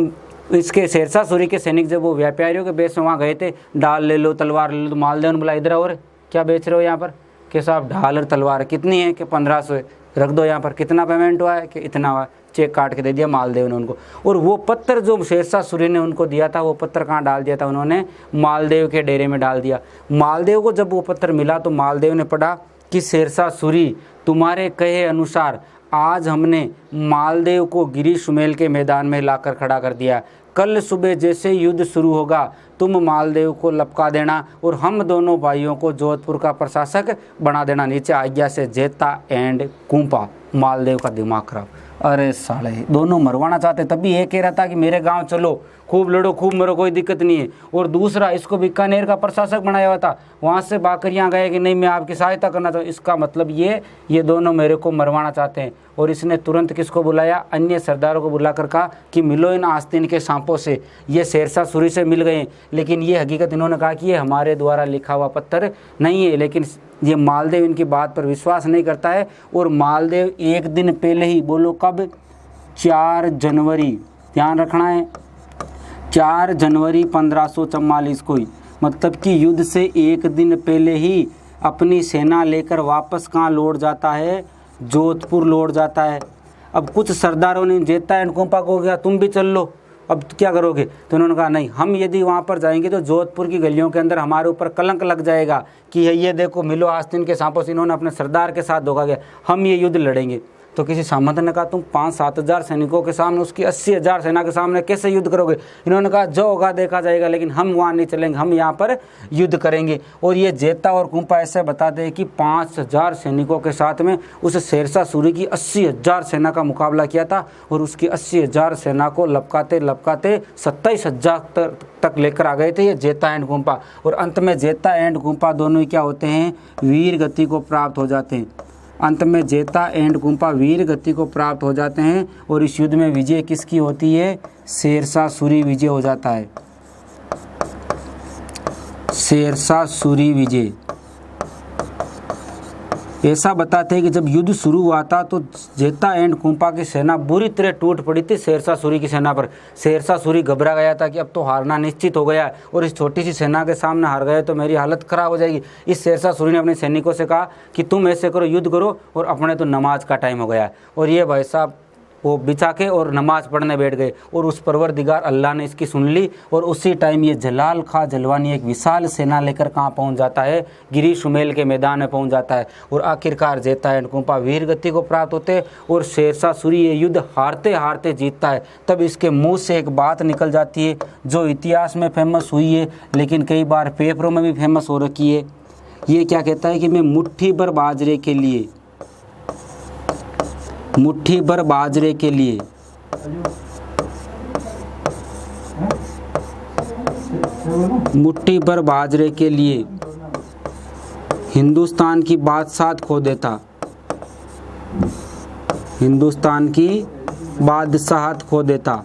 इसके शेरशाह सूरी के सैनिक जब वो व्यापारियों के बेच में वहाँ गए थे, ढाल ले लो तलवार ले लो, तो मालदेव ने बोला इधर और क्या बेच रहे हो यहाँ पर? कि साहब ढाल और तलवार कितनी है? कि 1500 है। रख दो यहाँ पर। कितना पेमेंट हुआ है? कि इतना हुआ। चेक काट के दे दिया मालदेव ने उनको। और वो पत्थर जो शेरशाह सूरी ने उनको दिया था, वो पत्थर कहाँ डाल दिया था उन्होंने? मालदेव के डेरे में डाल दिया। मालदेव को जब वो पत्थर मिला तो मालदेव ने पढ़ा कि शेरशाह सूरी, तुम्हारे कहे अनुसार आज हमने मालदेव को गिरी सुमेल के मैदान में लाकर खड़ा कर दिया। कल सुबह जैसे युद्ध शुरू होगा तुम मालदेव को लपका देना और हम दोनों भाइयों को जोधपुर का प्रशासक बना देना। नीचे आज्ञा से जेता एंड कुंपा। मालदेव का दिमाग खराब, अरे साले दोनों मरवाना चाहते, तभी ये कह रहा था कि मेरे गांव चलो, खूब लड़ो खूब मरो, कोई दिक्कत नहीं है। और दूसरा, इसको बीकानेर का प्रशासक बनाया हुआ था, वहाँ से बाकरियाँ गए कि नहीं मैं आपकी सहायता करना चाहूँ। इसका मतलब ये दोनों मेरे को मरवाना चाहते हैं। और इसने तुरंत किसको बुलाया? अन्य सरदारों को बुलाकर कहा कि मिलो इन आस्तीन के सांपों से। ये शेरशाह सूरी से मिल गए, लेकिन ये हकीकत इन्होंने कहा कि ये हमारे द्वारा लिखा हुआ पत्थर नहीं है। लेकिन ये मालदेव इनकी बात पर विश्वास नहीं करता है। और मालदेव एक दिन पहले ही, बोलो कब? 4 जनवरी, ध्यान रखना है, 4 जनवरी 1544 को ही, मतलब कि युद्ध से एक दिन पहले ही अपनी सेना लेकर वापस कहाँ लौट जाता है? जोधपुर लौट जाता है। अब कुछ सरदारों ने जेता एंड कुंपा को कहा तुम भी चल लो, अब क्या करोगे? तो उन्होंने कहा नहीं, हम यदि वहाँ पर जाएंगे तो जोधपुर की गलियों के अंदर हमारे ऊपर कलंक लग जाएगा कि ये देखो मिलो आस्तीन के सांपों से इन्होंने अपने सरदार के साथ धोखा किया, हम ये युद्ध लड़ेंगे। तो किसी सामंत ने कहा तुम 5-7 हज़ार सैनिकों के सामने, उसकी 80,000 सेना के सामने कैसे युद्ध करोगे? इन्होंने कहा जो होगा देखा जाएगा, लेकिन हम वहाँ नहीं चलेंगे, हम यहाँ पर युद्ध करेंगे। और ये जेता और कुंपा ऐसे बताते हैं कि 5,000 सैनिकों के साथ में उस शेरशाह सूरी की 80,000 सेना का मुकाबला किया था। और उसकी 80,000 सेना को लपकाते लपकाते 27,000 तक लेकर आ गए थे ये जेता एंड कुंपा। और अंत में जेता एंड कुंपा दोनों ही क्या होते हैं? वीर गति को प्राप्त हो जाते हैं। अंत में जेता एंड कुंपा वीर गति को प्राप्त हो जाते हैं। और इस युद्ध में विजय किसकी होती है? शेरशाह सूरी विजय हो जाता है। शेरशाह सूरी विजय। ऐसा बताते हैं कि जब युद्ध शुरू हुआ था तो जेता एंड कुंपा की सेना बुरी तरह टूट पड़ी थी शेरशाह सूरी की सेना पर। शेरशाह सूरी घबरा गया था कि अब तो हारना निश्चित हो गया है और इस छोटी सी सेना के सामने हार गए तो मेरी हालत खराब हो जाएगी। इस शेरशाह सूरी ने अपने सैनिकों से कहा कि तुम ऐसे करो, युद्ध करो, और अपने तो नमाज का टाइम हो गया है। और ये भाई साहब वो बिछा के और नमाज पढ़ने बैठ गए। और उस परवरदिगार अल्लाह ने इसकी सुन ली। और उसी टाइम ये जलाल खां जलवानी एक विशाल सेना लेकर कहाँ पहुँच जाता है? गिरी सुमेल के मैदान में पहुँच जाता है। और आखिरकार जेता एंड कुंपा वीर गति को प्राप्त होते और शेरशाह सूरी ये युद्ध हारते हारते जीतता है। तब इसके मुँह से एक बात निकल जाती है जो इतिहास में फेमस हुई है, लेकिन कई बार पेपरों में भी फेमस हो रखी है। ये क्या कहता है कि मैं मुट्ठी भर बाजरे के लिए, मुट्ठी भर बाजरे के लिए मुट्ठी भर बाजरे के लिए हिंदुस्तान की बादशाहत खो देता, हिंदुस्तान की बादशाहत खो देता।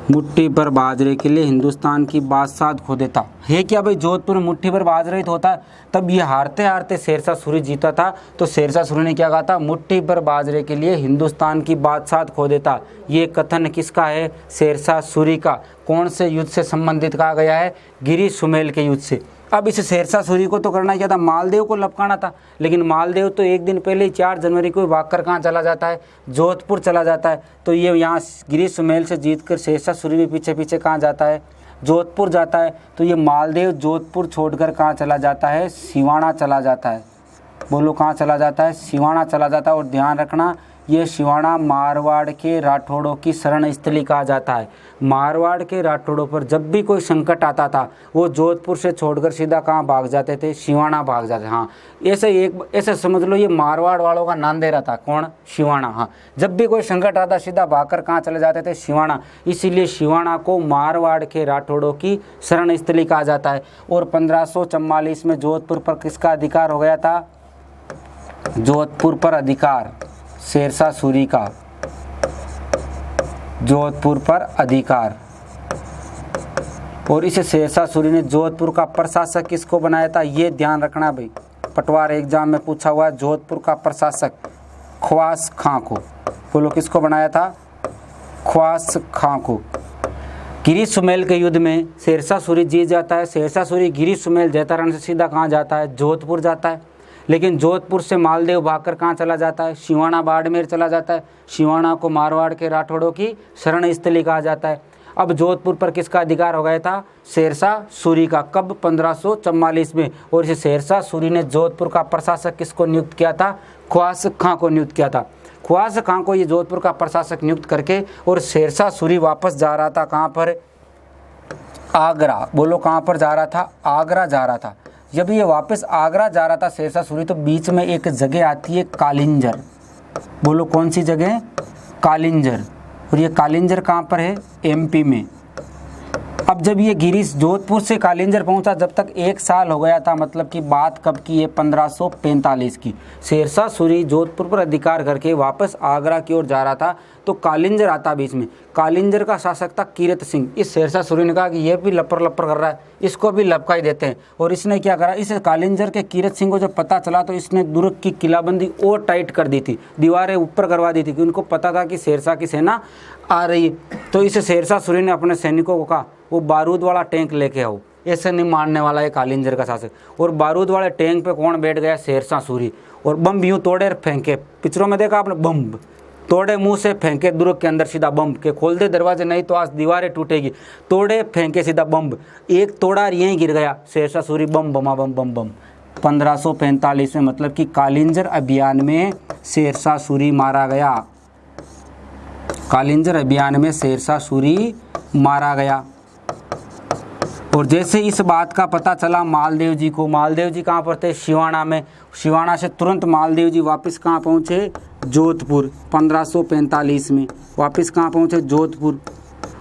मुट्ठी भर बाजरे के लिए हिंदुस्तान की बादशाहत खो देता है क्या भाई? जोधपुर में मुट्ठी भर बाजरे तो होता, तब ये हारते हारते शेरशाह सूरी जीता था। तो शेरशाह सूरी ने क्या कहा था? मुट्ठी भर बाजरे के लिए हिंदुस्तान की बादशाहत खो देता। ये कथन किसका है? शेरशाह सूरी का। कौन से युद्ध से संबंधित कहा गया है? गिरी सुमेल के युद्ध से। अब इस शेरशाह सूरी को तो करना क्या था? मालदेव को लपकाना था। लेकिन मालदेव तो एक दिन पहले ही 4 जनवरी को भागकर कहाँ चला जाता है? जोधपुर चला जाता है। तो ये यहाँ गिरी सुमेल से जीतकर शेरशाह सूरी भी पीछे पीछे कहाँ जाता है? जोधपुर जाता है। तो ये मालदेव जोधपुर छोड़कर कहाँ चला जाता है? सिवाना चला जाता है। बोलो कहाँ चला जाता है? सिवाना चला जाता है। और ध्यान रखना ये सिवाना मारवाड़ के राठौड़ों की शरण स्थली कहा जाता है। मारवाड़ के राठौड़ों पर जब भी कोई संकट आता था वो जोधपुर से छोड़कर सीधा कहाँ भाग जाते थे? सिवाना भाग जाते। हाँ, ऐसे समझ लो ये मारवाड़ वालों का नांदेरा था। कौन? सिवाना। हाँ, जब भी कोई संकट आता सीधा भागकर कहाँ चले जाते थे? सिवाना। इसीलिए सिवाना को मारवाड़ के राठौड़ों की शरण स्थली कहा जाता है। और 1544 में जोधपुर पर किसका अधिकार हो गया था? जोधपुर पर अधिकार शेरशाह सूरी का। जोधपुर पर अधिकार। और इसे शेरशाह सूरी ने जोधपुर का प्रशासक किसको बनाया था? ये ध्यान रखना भाई, पटवार एग्जाम में पूछा हुआ है। जोधपुर का प्रशासक ख्वास खां को। बोलो किसको बनाया था? ख्वास खां को। गिरी सुमेल के युद्ध में शेरशाह सूरी जीत जाता है। शेरशाह सूरी गिरी सुमेल जैतारण से सीधा कहाँ जाता है, जोधपुर जाता है। लेकिन जोधपुर से मालदेव भागकर कहाँ चला जाता है, सिवाना बाड़मेर चला जाता है। सिवाना को मारवाड़ के राठौड़ों की शरण स्थली कहा जाता है। अब जोधपुर पर किसका अधिकार हो गया था, शेरशाह सूरी का। कब, 1544 में। और इस शेरशाह सूरी ने जोधपुर का प्रशासक किसको नियुक्त किया था, ख्वास खां को नियुक्त किया था। ख्वास खां को ये जोधपुर का प्रशासक नियुक्त करके, और शेरशाह सूरी वापस जा रहा था कहाँ पर, आगरा। बोलो कहाँ पर जा रहा था, आगरा जा रहा था। जब ये वापस आगरा जा रहा था शेरशाह सूरी, तो बीच में एक जगह आती है कालिंजर। बोलो कौन सी जगह, कालिंजर। और ये कालिंजर कहाँ पर है, एमपी में। अब जब ये गिरीश जोधपुर से कालिंजर पहुंचा, जब तक 1 साल हो गया था, मतलब कि बात कब की है, 1545 की। शेरशाह सूरी जोधपुर पर अधिकार करके वापस आगरा की ओर जा रहा था, तो कालिंजर आता बीच में। कालिंजर का शासक था कीरत सिंह। इस शेरशाह सूरी ने कहा कि ये भी लपर लपर कर रहा है, इसको भी लपका ही देते हैं। और इसने क्या करा, इस कालिंजर के कीरत सिंह को जब पता चला, तो इसने दुर्ग की किलाबंदी और टाइट कर दी थी, दीवारें ऊपर करवा दी थी, कि उनको पता था कि शेरशाह की सेना आ रही है। तो इस शेरशाह सूरी ने अपने सैनिकों को कहा, वो बारूद वाला टैंक लेके आओ, ऐसे नहीं मारने वाला है कालिंजर का शासक। और बारूद वाले टैंक पे कौन बैठ गया, शेरशाह सूरी। और बम यूँ तोड़े फेंके, पिक्चरों में देखा आपने, बम तोड़े मुंह से फेंके दुर्ग के अंदर सीधा बम, के खोल दे दरवाजे नहीं तो आज दीवारें टूटेगी। तोड़े फेंके सीधा बम, एक तोड़ा यहीं गिर गया शेरशाह सूरी, बम बमा बम बम बम। 1545 में, मतलब कि कालिंजर अभियान में शेरशाह सूरी मारा गया। कालिंजर अभियान में शेरशाह सूरी मारा गया। और जैसे इस बात का पता चला मालदेव जी को, मालदेव जी कहाँ पर थे, सिवाना में। सिवाना से तुरंत मालदेव जी वापस कहाँ पहुँचे, जोधपुर। 1545 में वापस कहाँ पहुँचे, जोधपुर।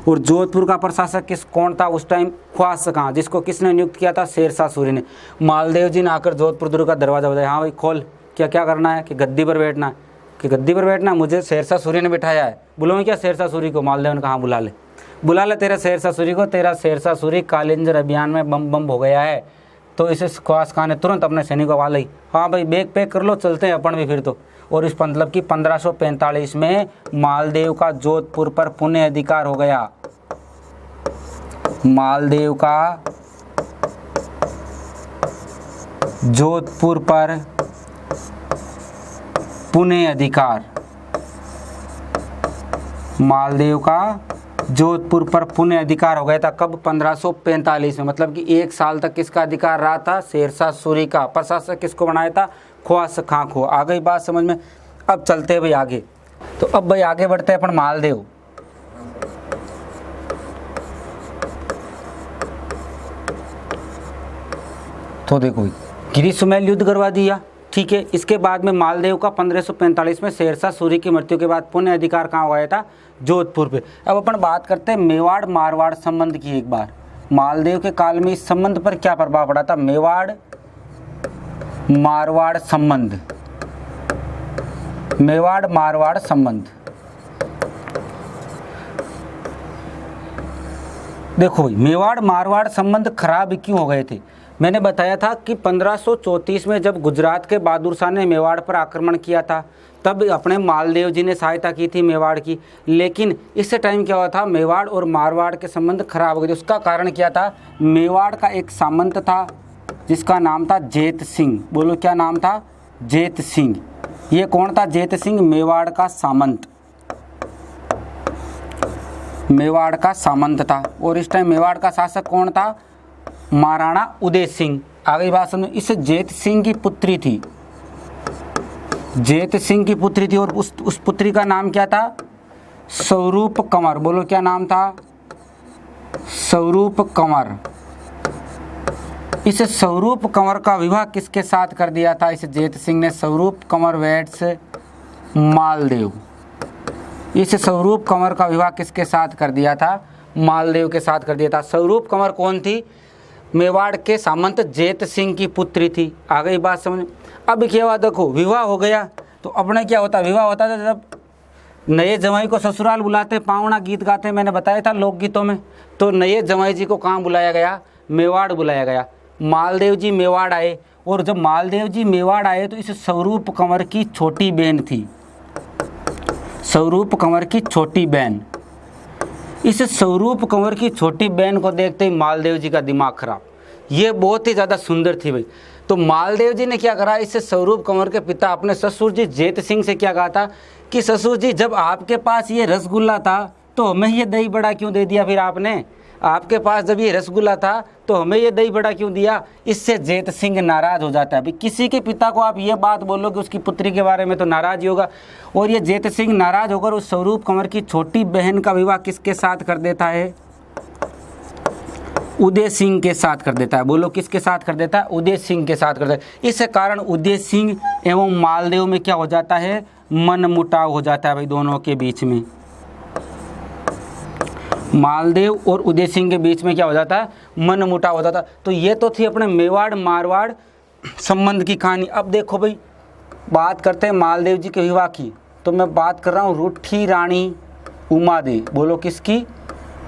और जोधपुर का प्रशासक कौन था उस टाइम, ख्वास खां, जिसको किसने नियुक्त किया था, शेरशाह सूरी ने। मालदेव जी ने आकर जोधपुर दुर्ग का दरवाजा बजाया, हाँ भाई खोल, क्या क्या करना है, कि गद्दी पर बैठना है, कि गद्दी पर बैठना, मुझे शेरशाह सूरी ने बिठाया है। बुलाऊँ क्या शेरशाह सूरी को, मालदेव ने कहा बुला ले तेरा शेरशाह सूरी को, तेरा शेरशाह सूरी कालिंजर अभियान में बम बम हो गया है। तो इसे ख्वास खां ने तुरंत अपने सैनिकों को ली, हाँ भाई बैग पैक कर लो, चलते हैं अपन भी फिर तो। और इस मतलब कि 1545 में मालदेव का जोधपुर पर पुनः अधिकार हो गया। मालदेव का जोधपुर पर पुनः अधिकार, मालदेव का जोधपुर पर पुनः अधिकार हो गया था। कब, 1545 में। मतलब कि 1 साल तक किसका अधिकार रहा था, शेरशाह सूरी का। प्रशासक किसको बनाया था, ख्वास खां को। आ गई बात समझ में। अब चलते हैं भाई आगे। तो अब भाई आगे बढ़ते हैं अपन मालदेव। तो देखो गिरी सुमेल युद्ध करवा दिया, ठीक है। इसके बाद में मालदेव का 1545 में शेरशाह सूरी की मृत्यु के बाद पुनः अधिकार कहाँ हो गया था, जोधपुर पे। अब अपन बात करते हैं मेवाड़ मारवाड़ संबंध की एक बार। मालदेव के काल में इस संबंध पर क्या प्रभाव पड़ा था, मेवाड़ मारवाड़ संबंध। मेवाड़ मारवाड़ संबंध, देखो भाई मेवाड़ मारवाड़ संबंध खराब क्यों हो गए थे। मैंने बताया था कि 1534 में जब गुजरात के बहादुर शाह ने मेवाड़ पर आक्रमण किया था, तब अपने मालदेव जी ने सहायता की थी मेवाड़ की। लेकिन इस टाइम क्या हुआ था, मेवाड़ और मारवाड़ के संबंध खराब हो गए थे। उसका कारण क्या था, मेवाड़ का एक सामंत था जिसका नाम था जेत सिंह। बोलो क्या नाम था, जेत सिंह। ये कौन था, जेत सिंह, मेवाड़ का सामंत, मेवाड़ का सामंत था। और इस टाइम मेवाड़ का शासक कौन था, महाराणा उदय सिंह। आगे बात समझो। इस जेत सिंह की पुत्री थी, जेत सिंह की पुत्री थी। और उस पुत्री का नाम क्या था, स्वरूप कंवर। बोलो क्या नाम था, स्वरूप कंवर। इस स्वरूप कंवर का विवाह किसके साथ कर दिया था, इस जेत सिंह ने, स्वरूप कंवर वेट्स मालदेव। इस स्वरूप कंवर का विवाह किसके साथ कर दिया था, मालदेव के साथ कर दिया था। स्वरूप कंवर कौन थी, मेवाड़ के सामंत जेत सिंह की पुत्री थी। आ गई बात समझ। अब क्या हुआ, देखो विवाह हो गया तो अपने क्या होता, विवाह होता था जब नए जमाई को ससुराल बुलाते, पावना गीत गाते, मैंने बताया था लोकगीतों में। तो नए जमाई जी को कहाँ बुलाया गया, मेवाड़ बुलाया गया। मालदेव जी मेवाड़ आए, और जब मालदेव जी मेवाड़ आए तो इस स्वरूप कंवर की छोटी बहन थी, स्वरूप कंवर की छोटी बहन। इस स्वरूप कंवर की छोटी बहन को देखते ही मालदेव जी का दिमाग खराब। ये बहुत ही ज़्यादा सुंदर थी भाई। तो मालदेव जी ने क्या करा, इस स्वरूप कंवर के पिता अपने ससुर जी जेत सिंह से क्या कहा था कि ससुर जी, जब आपके पास ये रसगुल्ला था तो हमें ये दही बड़ा क्यों दे दिया? फिर आपने, आपके पास जब ये रसगुल्ला था तो हमें ये दही बड़ा क्यों दिया? इससे जेत सिंह नाराज हो जाता है। भाई किसी के पिता को आप ये बात बोलो कि उसकी पुत्री के बारे में, तो नाराज ही होगा। और ये जेत सिंह नाराज होकर उस स्वरूप कंवर की छोटी बहन का विवाह किसके साथ कर देता है? उदय सिंह के साथ कर देता है। बोलो किसके साथ कर देता है? उदय सिंह के साथ कर देता है। इस कारण उदय सिंह एवं मालदेव में क्या हो जाता है? मनमुटाव हो जाता है भाई दोनों के बीच में। मालदेव और उदय सिंह के बीच में क्या हो जाता है? मनमुटाव हो जाता है। तो ये तो थी अपने मेवाड़ मारवाड़ संबंध की कहानी। अब देखो भाई, बात करते हैं मालदेव जी के विवाह की। तो मैं बात कर रहा हूँ रूठी रानी उमादे। बोलो किसकी?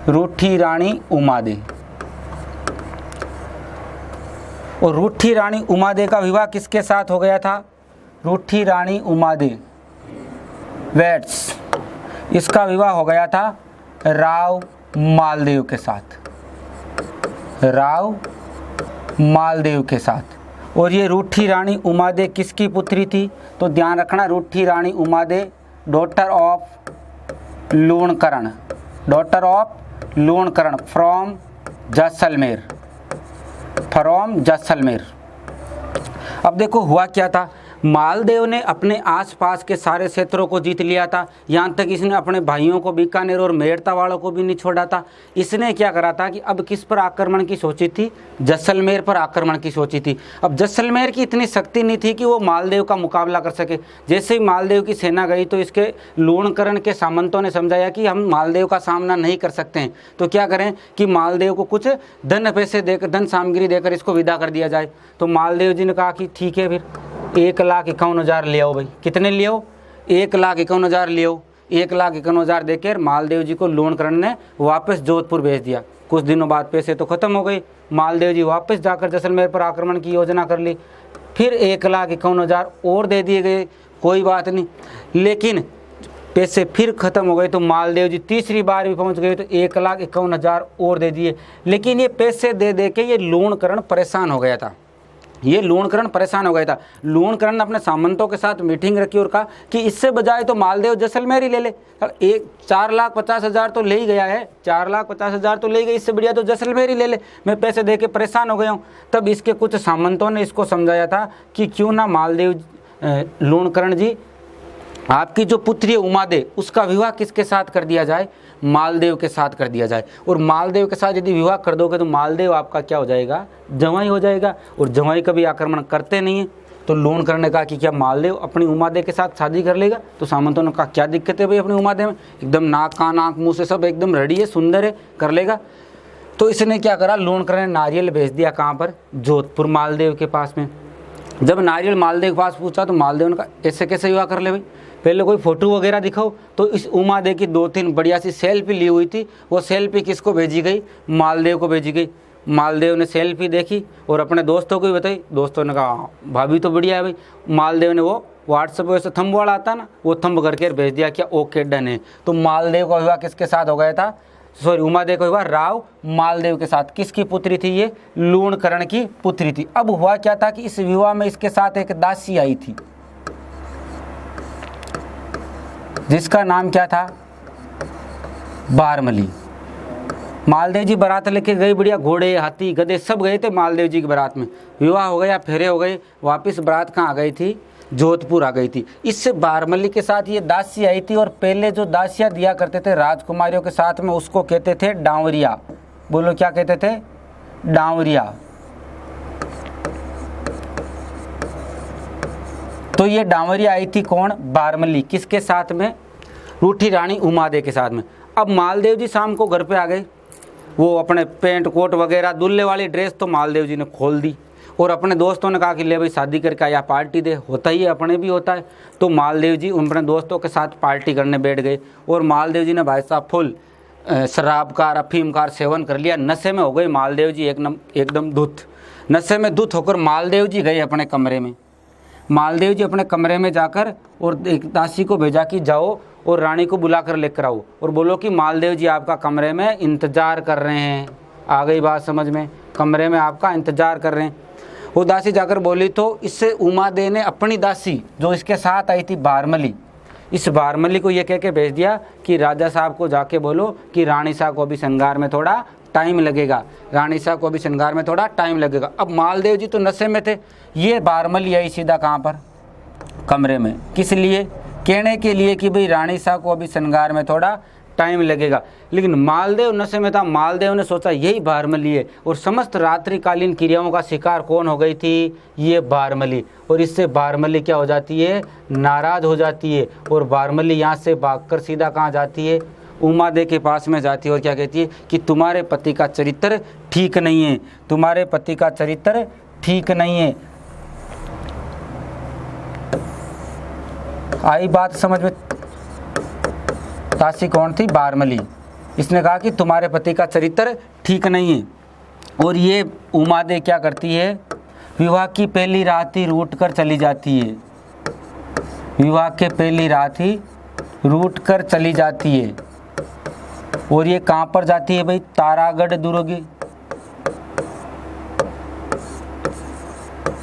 रूठी रानी उमादे। और रूठी रानी उमादे का विवाह किसके साथ हो गया था? रूठी रानी उमादे वेट्स, इसका विवाह हो गया था राव मालदेव के साथ। राव मालदेव के साथ। और ये रूठी रानी उमादे किसकी पुत्री थी? तो ध्यान रखना, Roothi Rani Umade daughter of Lunkaran, daughter of Lunkaran from Jaisalmer, from Jaisalmer. अब देखो हुआ क्या था, मालदेव ने अपने आसपास के सारे क्षेत्रों को जीत लिया था। यहाँ तक इसने अपने भाइयों को बीकानेर और मेड़ता वालों को भी नहीं छोड़ा था। इसने क्या करा था कि अब किस पर आक्रमण की सोची थी? जैसलमेर पर आक्रमण की सोची थी। अब जैसलमेर की इतनी शक्ति नहीं थी कि वो मालदेव का मुकाबला कर सके। जैसे ही मालदेव की सेना गई तो इसके लूणकरण के सामंतों ने समझाया कि हम मालदेव का सामना नहीं कर सकते हैं, तो क्या करें कि मालदेव को कुछ धन पैसे देकर, धन सामग्री देकर इसको विदा कर दिया जाए। तो मालदेव जी ने कहा कि ठीक है, फिर 1,51,000 ले आओ भाई। कितने ले आओ? 1,51,000 ले आओ। 1,51,000 देकर मालदेव जी को लूणकरण ने वापस जोधपुर भेज दिया। कुछ दिनों बाद पैसे तो खत्म हो गए। मालदेव जी वापस जाकर जैसलमेर पर आक्रमण की योजना कर ली। फिर 1,51,000 और दे दिए गए, कोई बात नहीं, लेकिन पैसे फिर खत्म हो गए। तो मालदेव जी तीसरी बार भी पहुंच गए तो 1,51,000 और दे दिए। लेकिन ये पैसे दे दे के ये लूणकरण परेशान हो गया था। ये लूणकरण परेशान हो गया था। लूणकरण ने अपने सामंतों के साथ मीटिंग रखी और कहा कि इससे बजाय तो मालदेव जैसलमेर ही ले ले। 4,50,000 तो ले ही गया है, 4,50,000 तो ले गई, इससे बढ़िया तो जैसलमेर ही ले ले, मैं पैसे दे के परेशान हो गया हूँ। तब इसके कुछ सामंतों ने इसको समझाया था कि क्यों ना मालदेव लूणकरण जी, आपकी जो पुत्री है उमादे, उसका विवाह किसके साथ कर दिया जाए? मालदेव के साथ कर दिया जाए। और मालदेव के साथ यदि विवाह कर दोगे तो मालदेव आपका क्या हो जाएगा? जवाई हो जाएगा। और जवाई कभी आक्रमण करते नहीं है। तो लूणकरण ने कहा कि क्या मालदेव अपनी उमादे के साथ शादी कर लेगा? तो सामंतों ने कहा क्या दिक्कत है भाई अपनी उमादे में, एकदम नाक कान आँख मुँह से सब एकदम रेडी है, सुंदर है, कर लेगा। तो इसने क्या करा, लूणकरण ने नारियल भेज दिया कहाँ पर? जोधपुर मालदेव के पास में। जब नारियल मालदेव के पास पूछा तो मालदेव ने कहा ऐसे कैसे विवाह कर ले भाई, पहले कोई फोटो वगैरह दिखाओ। तो इस उमादे की 2-3 बढ़िया सी सेल्फी ली हुई थी। वो सेल्फी किसको भेजी गई? मालदेव को भेजी गई। मालदेव ने सेल्फी देखी और अपने दोस्तों को भी बताई। दोस्तों ने कहा भाभी तो बढ़िया है भाई। मालदेव ने वो व्हाट्सएप वैसे थंब वाला आता ना, वो थंब करके भेज दिया क्या ओके डन है। तो मालदेव का विवाह किसके साथ हो गया था? सॉरी, उमादेव का विवाह राव मालदेव के साथ। किसकी पुत्री थी ये? लूणकरण की पुत्री थी। अब हुआ क्या था कि इस विवाह में इसके साथ एक दासी आई थी जिसका नाम क्या था? बारमली। मालदेव जी बारात लेके गए, बढ़िया घोड़े हाथी गधे सब गए थे मालदेव जी की बारात में। विवाह हो गया, फेरे हो गए, वापस बारात कहाँ आ गई थी? जोधपुर आ गई थी। इससे बारमली के साथ ये दासी आई थी। और पहले जो दासियाँ दिया करते थे राजकुमारियों के साथ में, उसको कहते थे डांवरिया। बोलो क्या कहते थे? डांवरिया। तो ये डांवरिया आई थी कौन? बारमली। किसके साथ में? रूठी रानी उमादे के साथ में। अब मालदेव जी शाम को घर पे आ गए। वो अपने पेंट कोट वगैरह दुल्ले वाली ड्रेस तो मालदेव जी ने खोल दी और अपने दोस्तों ने कहा कि ले भाई शादी करके आया, पार्टी दे। होता ही है, अपने भी होता है। तो मालदेव जी अपने दोस्तों के साथ पार्टी करने बैठ गए। और मालदेव जी ने भाई साहब फुल शराब का अफीम का सेवन कर लिया। नशे में हो गए मालदेव जी, एकदम धुत। नशे में धुत होकर मालदेव जी गए अपने कमरे में। मालदेव जी अपने कमरे में जाकर और एक दासी को भेजा कि जाओ और रानी को बुला कर लेकर आओ और बोलो कि मालदेव जी आपका कमरे में इंतज़ार कर रहे हैं। आ गई बात समझ में? कमरे में आपका इंतज़ार कर रहे हैं। वो दासी जाकर बोली तो इससे उमादेव ने अपनी दासी जो इसके साथ आई थी बारमली, इस बारमली को ये कह के भेज दिया कि राजा साहब को जाके बोलो कि रानी साहब को भी श्रृंगार में थोड़ा टाइम लगेगा, रानी साहब को भी श्रृंगार में थोड़ा टाइम लगेगा। अब मालदेव जी तो नशे में थे, ये बारमली आई सीधा कहाँ पर? कमरे में। किस लिए? कहने के लिए कि भाई रानी साहब को अभी श्रृंगार में थोड़ा टाइम लगेगा। लेकिन मालदेव नशे में था, मालदेव ने सोचा यही बारमली है, और समस्त रात्रिकालीन क्रियाओं का शिकार कौन हो गई थी? ये बारमली। और इससे बारमली क्या हो जाती है? नाराज़ हो जाती है, और बारमली यहाँ से भागकर सीधा कहाँ जाती है? उमादेव के पास में जाती है और क्या कहती है कि तुम्हारे पति का चरित्र ठीक नहीं है, तुम्हारे पति का चरित्र ठीक नहीं है। आई बात समझ में? दासी कौन थी? बारमली। इसने कहा कि तुम्हारे पति का चरित्र ठीक नहीं है। और ये उमादेव क्या करती है? विवाह की पहली रात ही रूठ कर चली जाती है, विवाह के पहली रात ही रूठ कर चली जाती है। और ये कहाँ पर जाती है भाई? तारागढ़ दुर्ग।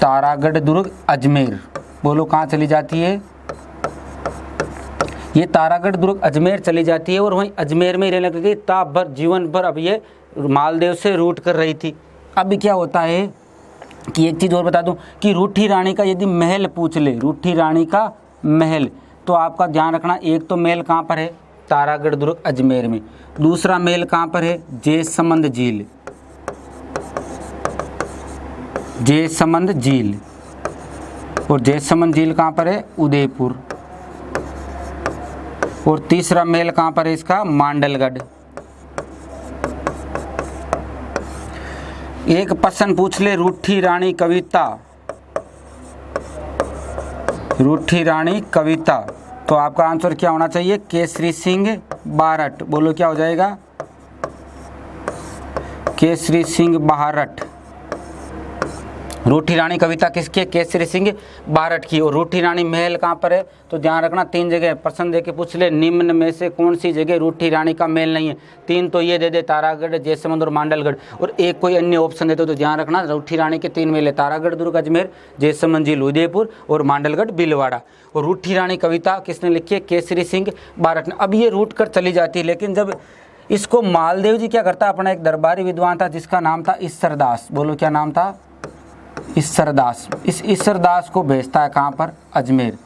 तारागढ़ दुर्ग अजमेर। बोलो कहाँ चली जाती है? ये तारागढ़ दुर्ग अजमेर चली जाती है, और वहीं अजमेर में ही रहने लगी ताप भर, जीवन भर। अब ये मालदेव से रूठ कर रही थी। अब क्या होता है कि एक चीज़ और बता दूं कि रूठी रानी का यदि महल पूछ ले, रूठी रानी का महल, तो आपका ध्यान रखना, एक तो महल कहाँ पर है? तारागढ़ दुर्ग अजमेर में। दूसरा महल कहाँ पर है? जयसमंद झील, जयसमंद झील। और जयसमंद झील कहाँ पर है? उदयपुर। और तीसरा महल कहाँ पर है इसका? मांडलगढ़। एक प्रश्न पूछ ले, रूठी रानी कविता, रूठी रानी कविता, तो आपका आंसर क्या होना चाहिए? केसरी सिंह बारट। बोलो क्या हो जाएगा? केसरी सिंह बारट। रूठी रानी कविता किसकी? केसरी सिंह बारट की। और रूठी रानी महल कहाँ पर है? तो ध्यान रखना, 3 जगह प्रश्न दे के पूछ ले, निम्न में से कौन सी जगह रूठी रानी का महल नहीं है? 3 तो ये दे दे, तारागढ़, जयसमंद और मांडलगढ़। और एक कोई अन्य ऑप्शन देते तो ध्यान रखना, रूठी रानी के 3 महल है, तारागढ़ दुर्ग अजमेर, जयसमंद झील उदयपुर और मांडलगढ़ भीलवाड़ा। और रूठी रानी कविता किसने लिखी है? केसरी सिंह बारट ने। अब ये रूट कर चली जाती है, लेकिन जब इसको मालदेव जी क्या करता, अपना एक दरबारी विद्वान था जिसका नाम था ईश्वरदास। बोलो क्या नाम था? ईश्वरदास। इस ईश्वरदास को भेजता है कहाँ पर? अजमेर।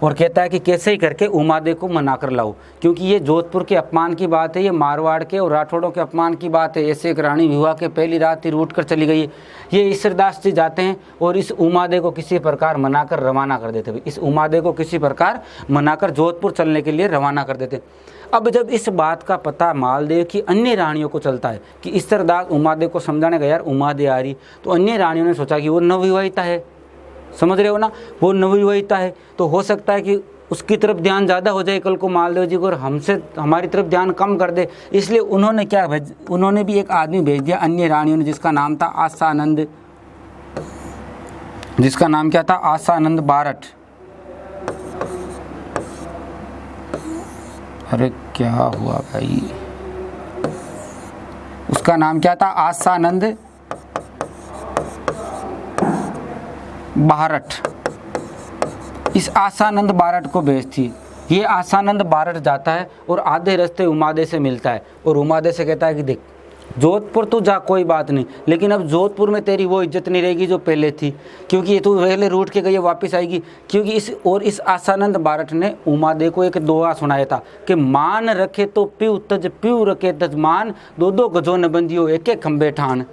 और कहता है कि कैसे ही करके उमादेव को मना कर लाओ, क्योंकि ये जोधपुर के अपमान की बात है, ये मारवाड़ के और राठौड़ों के अपमान की बात है। ऐसे एक रानी विवाह के पहली रात ही रूठ कर चली गई है। ये ईश्वरदास जी जाते हैं और इस उमादेव को किसी प्रकार मनाकर रवाना कर देते। इस उमादेव को किसी प्रकार मनाकर जोधपुर चलने के लिए रवाना कर देते। अब जब इस बात का पता मालदेव की अन्य रानियों को चलता है कि ईश्वरदास उमादेव को समझाने गया, यार उमादेव आ रही, तो अन्य रानियों ने सोचा कि वो नवविवाहिता है, समझ रहे हो ना, वो नवविवाहिता है, तो हो सकता है कि उसकी तरफ ध्यान ज़्यादा हो जाए कल को मालदेव जी को, और हमसे हमारी तरफ ध्यान कम कर दे। इसलिए उन्होंने क्या उन्होंने भी एक आदमी भेज दिया अन्य रानियों ने, जिसका नाम था आसानंद, जिसका नाम क्या था? आसानंद बारट। अरे क्या हुआ भाई? उसका नाम क्या था? आसानंद बारट। इस आसानंद बारट को भेजती। ये आसानंद बारट जाता है और आधे रास्ते उमादेव से मिलता है, और उमादेव से कहता है कि देख, जोधपुर तो जा, कोई बात नहीं, लेकिन अब जोधपुर में तेरी वो इज्जत नहीं रहेगी जो पहले थी, क्योंकि ये तू पहले रूठ के गई है, वापस आएगी। क्योंकि इस आसानंद बारट ने उमादेव को एक दोहा सुनाया था कि मान रखे तो प्यू तज, प्यू रखे तज मान, 2-2 गजो न बंदियो, एक एक खंबे ठान।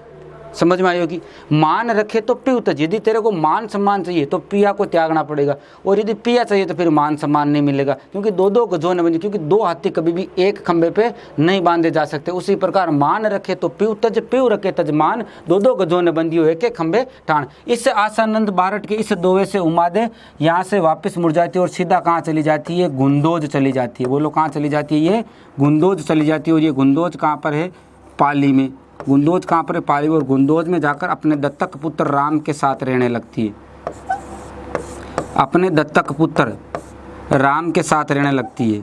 समझ में आई होगी? मान रखे तो प्यू तज, यदि तेरे को मान सम्मान चाहिए तो पिया को त्यागना पड़ेगा, और यदि पिया चाहिए तो फिर मान सम्मान नहीं मिलेगा, क्योंकि 2-2 गजो न बंदियो, क्योंकि 2 हाथी कभी भी एक खंबे पे नहीं बांधे जा सकते। उसी प्रकार मान रखे तो प्यू तज, प्यू रखे तज मान, 2-2 गजो न बंदियो, एक एक खंबे ठान। इस आसानंद बारट के इस दोहे से उमादेव यहाँ से वापस मुड़ जाती है और सीधा कहाँ चली जाती है? गुंदोज चली जाती है। बोलो कहाँ चली जाती है? ये गुंदोज चली जाती है। और ये गुंदोज कहाँ पर है? पाली में। गुंदोज कहाँ पर है? पाली। और गुंदोज में जाकर अपने दत्तक पुत्र राम के साथ रहने लगती है, अपने दत्तक पुत्र राम के साथ रहने लगती है।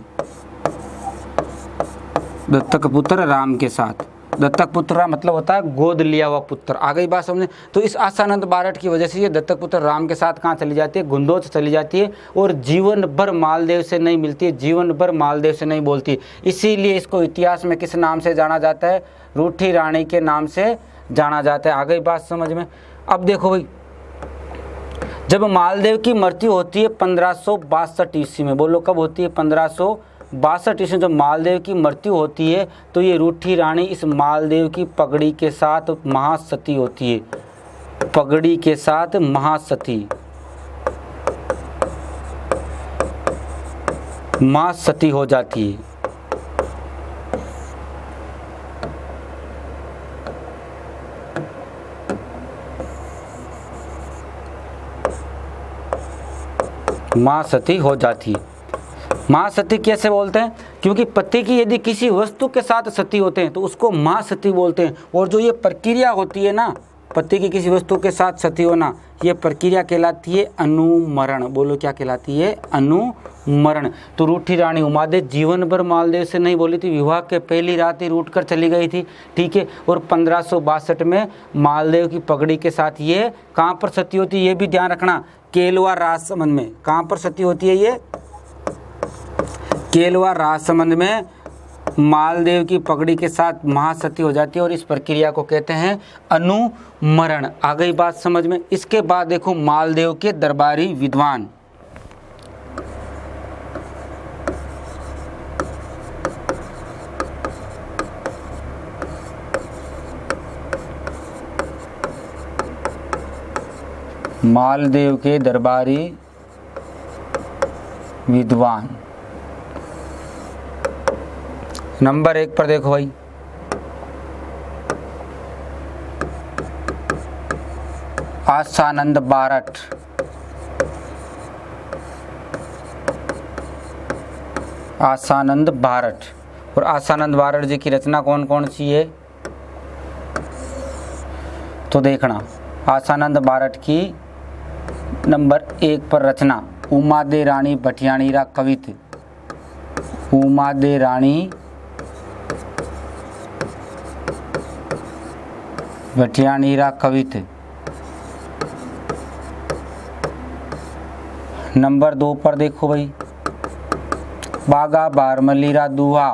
दत्तक पुत्र राम के साथ। दत्तक पुत्र का मतलब होता है गोद लिया हुआ पुत्र। आ गई बात समझे। तो इस आसानंद बारठ की वजह से ये दत्तक पुत्र राम के साथ कहाँ चली जाती है, गुंदोच चली जाती है, और जीवन भर मालदेव से नहीं मिलती है, जीवन भर मालदेव से नहीं बोलती। इसीलिए इसको इतिहास में किस नाम से जाना जाता है, रूठी रानी के नाम से जाना जाता है। आ गई बात समझ में। अब देखो भाई, जब मालदेव की मृत्यु होती है 1562 ईस्वी में, बोलो कब होती है, 1562 ईस्वी जब मालदेव की मृत्यु होती है, तो ये रूठी रानी इस मालदेव की पगड़ी के साथ महासती होती है, पगड़ी के साथ महासती, महासती हो जाती है। महासती हो जाती है। महासती कैसे बोलते हैं, क्योंकि पति की यदि किसी वस्तु के साथ सती होते हैं तो उसको महासती बोलते हैं। और जो ये प्रक्रिया होती है ना, पति की किसी वस्तु के साथ सती होना, ये प्रक्रिया कहलाती है अनुमरण। बोलो क्या कहलाती है, अनुमरण। तो रूठी रानी उमादेव जीवन भर मालदेव से नहीं बोली थी, विवाह के पहली रात ही रूठ कर चली गई थी, ठीक है। और 1562 में मालदेव की पगड़ी के साथ ये कहाँ पर सती होती है, ये भी ध्यान रखना, केलवा राजसमंद में। कहाँ पर सती होती है ये, केलवा राजसमंद में मालदेव की पगड़ी के साथ महासती हो जाती है, और इस प्रक्रिया को कहते हैं अनुमरण। आ गई बात समझ में। इसके बाद देखो मालदेव के दरबारी विद्वान, मालदेव के दरबारी विद्वान। नंबर 1 पर देखो भाई, आसानंद बारठ। आसानंद बारठ। और आसानंद बारठ जी की रचना कौन कौन सी है, तो देखना, आसानंद बारठ की नंबर 1 पर रचना उमादे रानी भटियाणीरा कवित। उमादे रानी भटियाणीरा कवित। नंबर 2 पर देखो भाई, बागा बारमलीरा दुहा।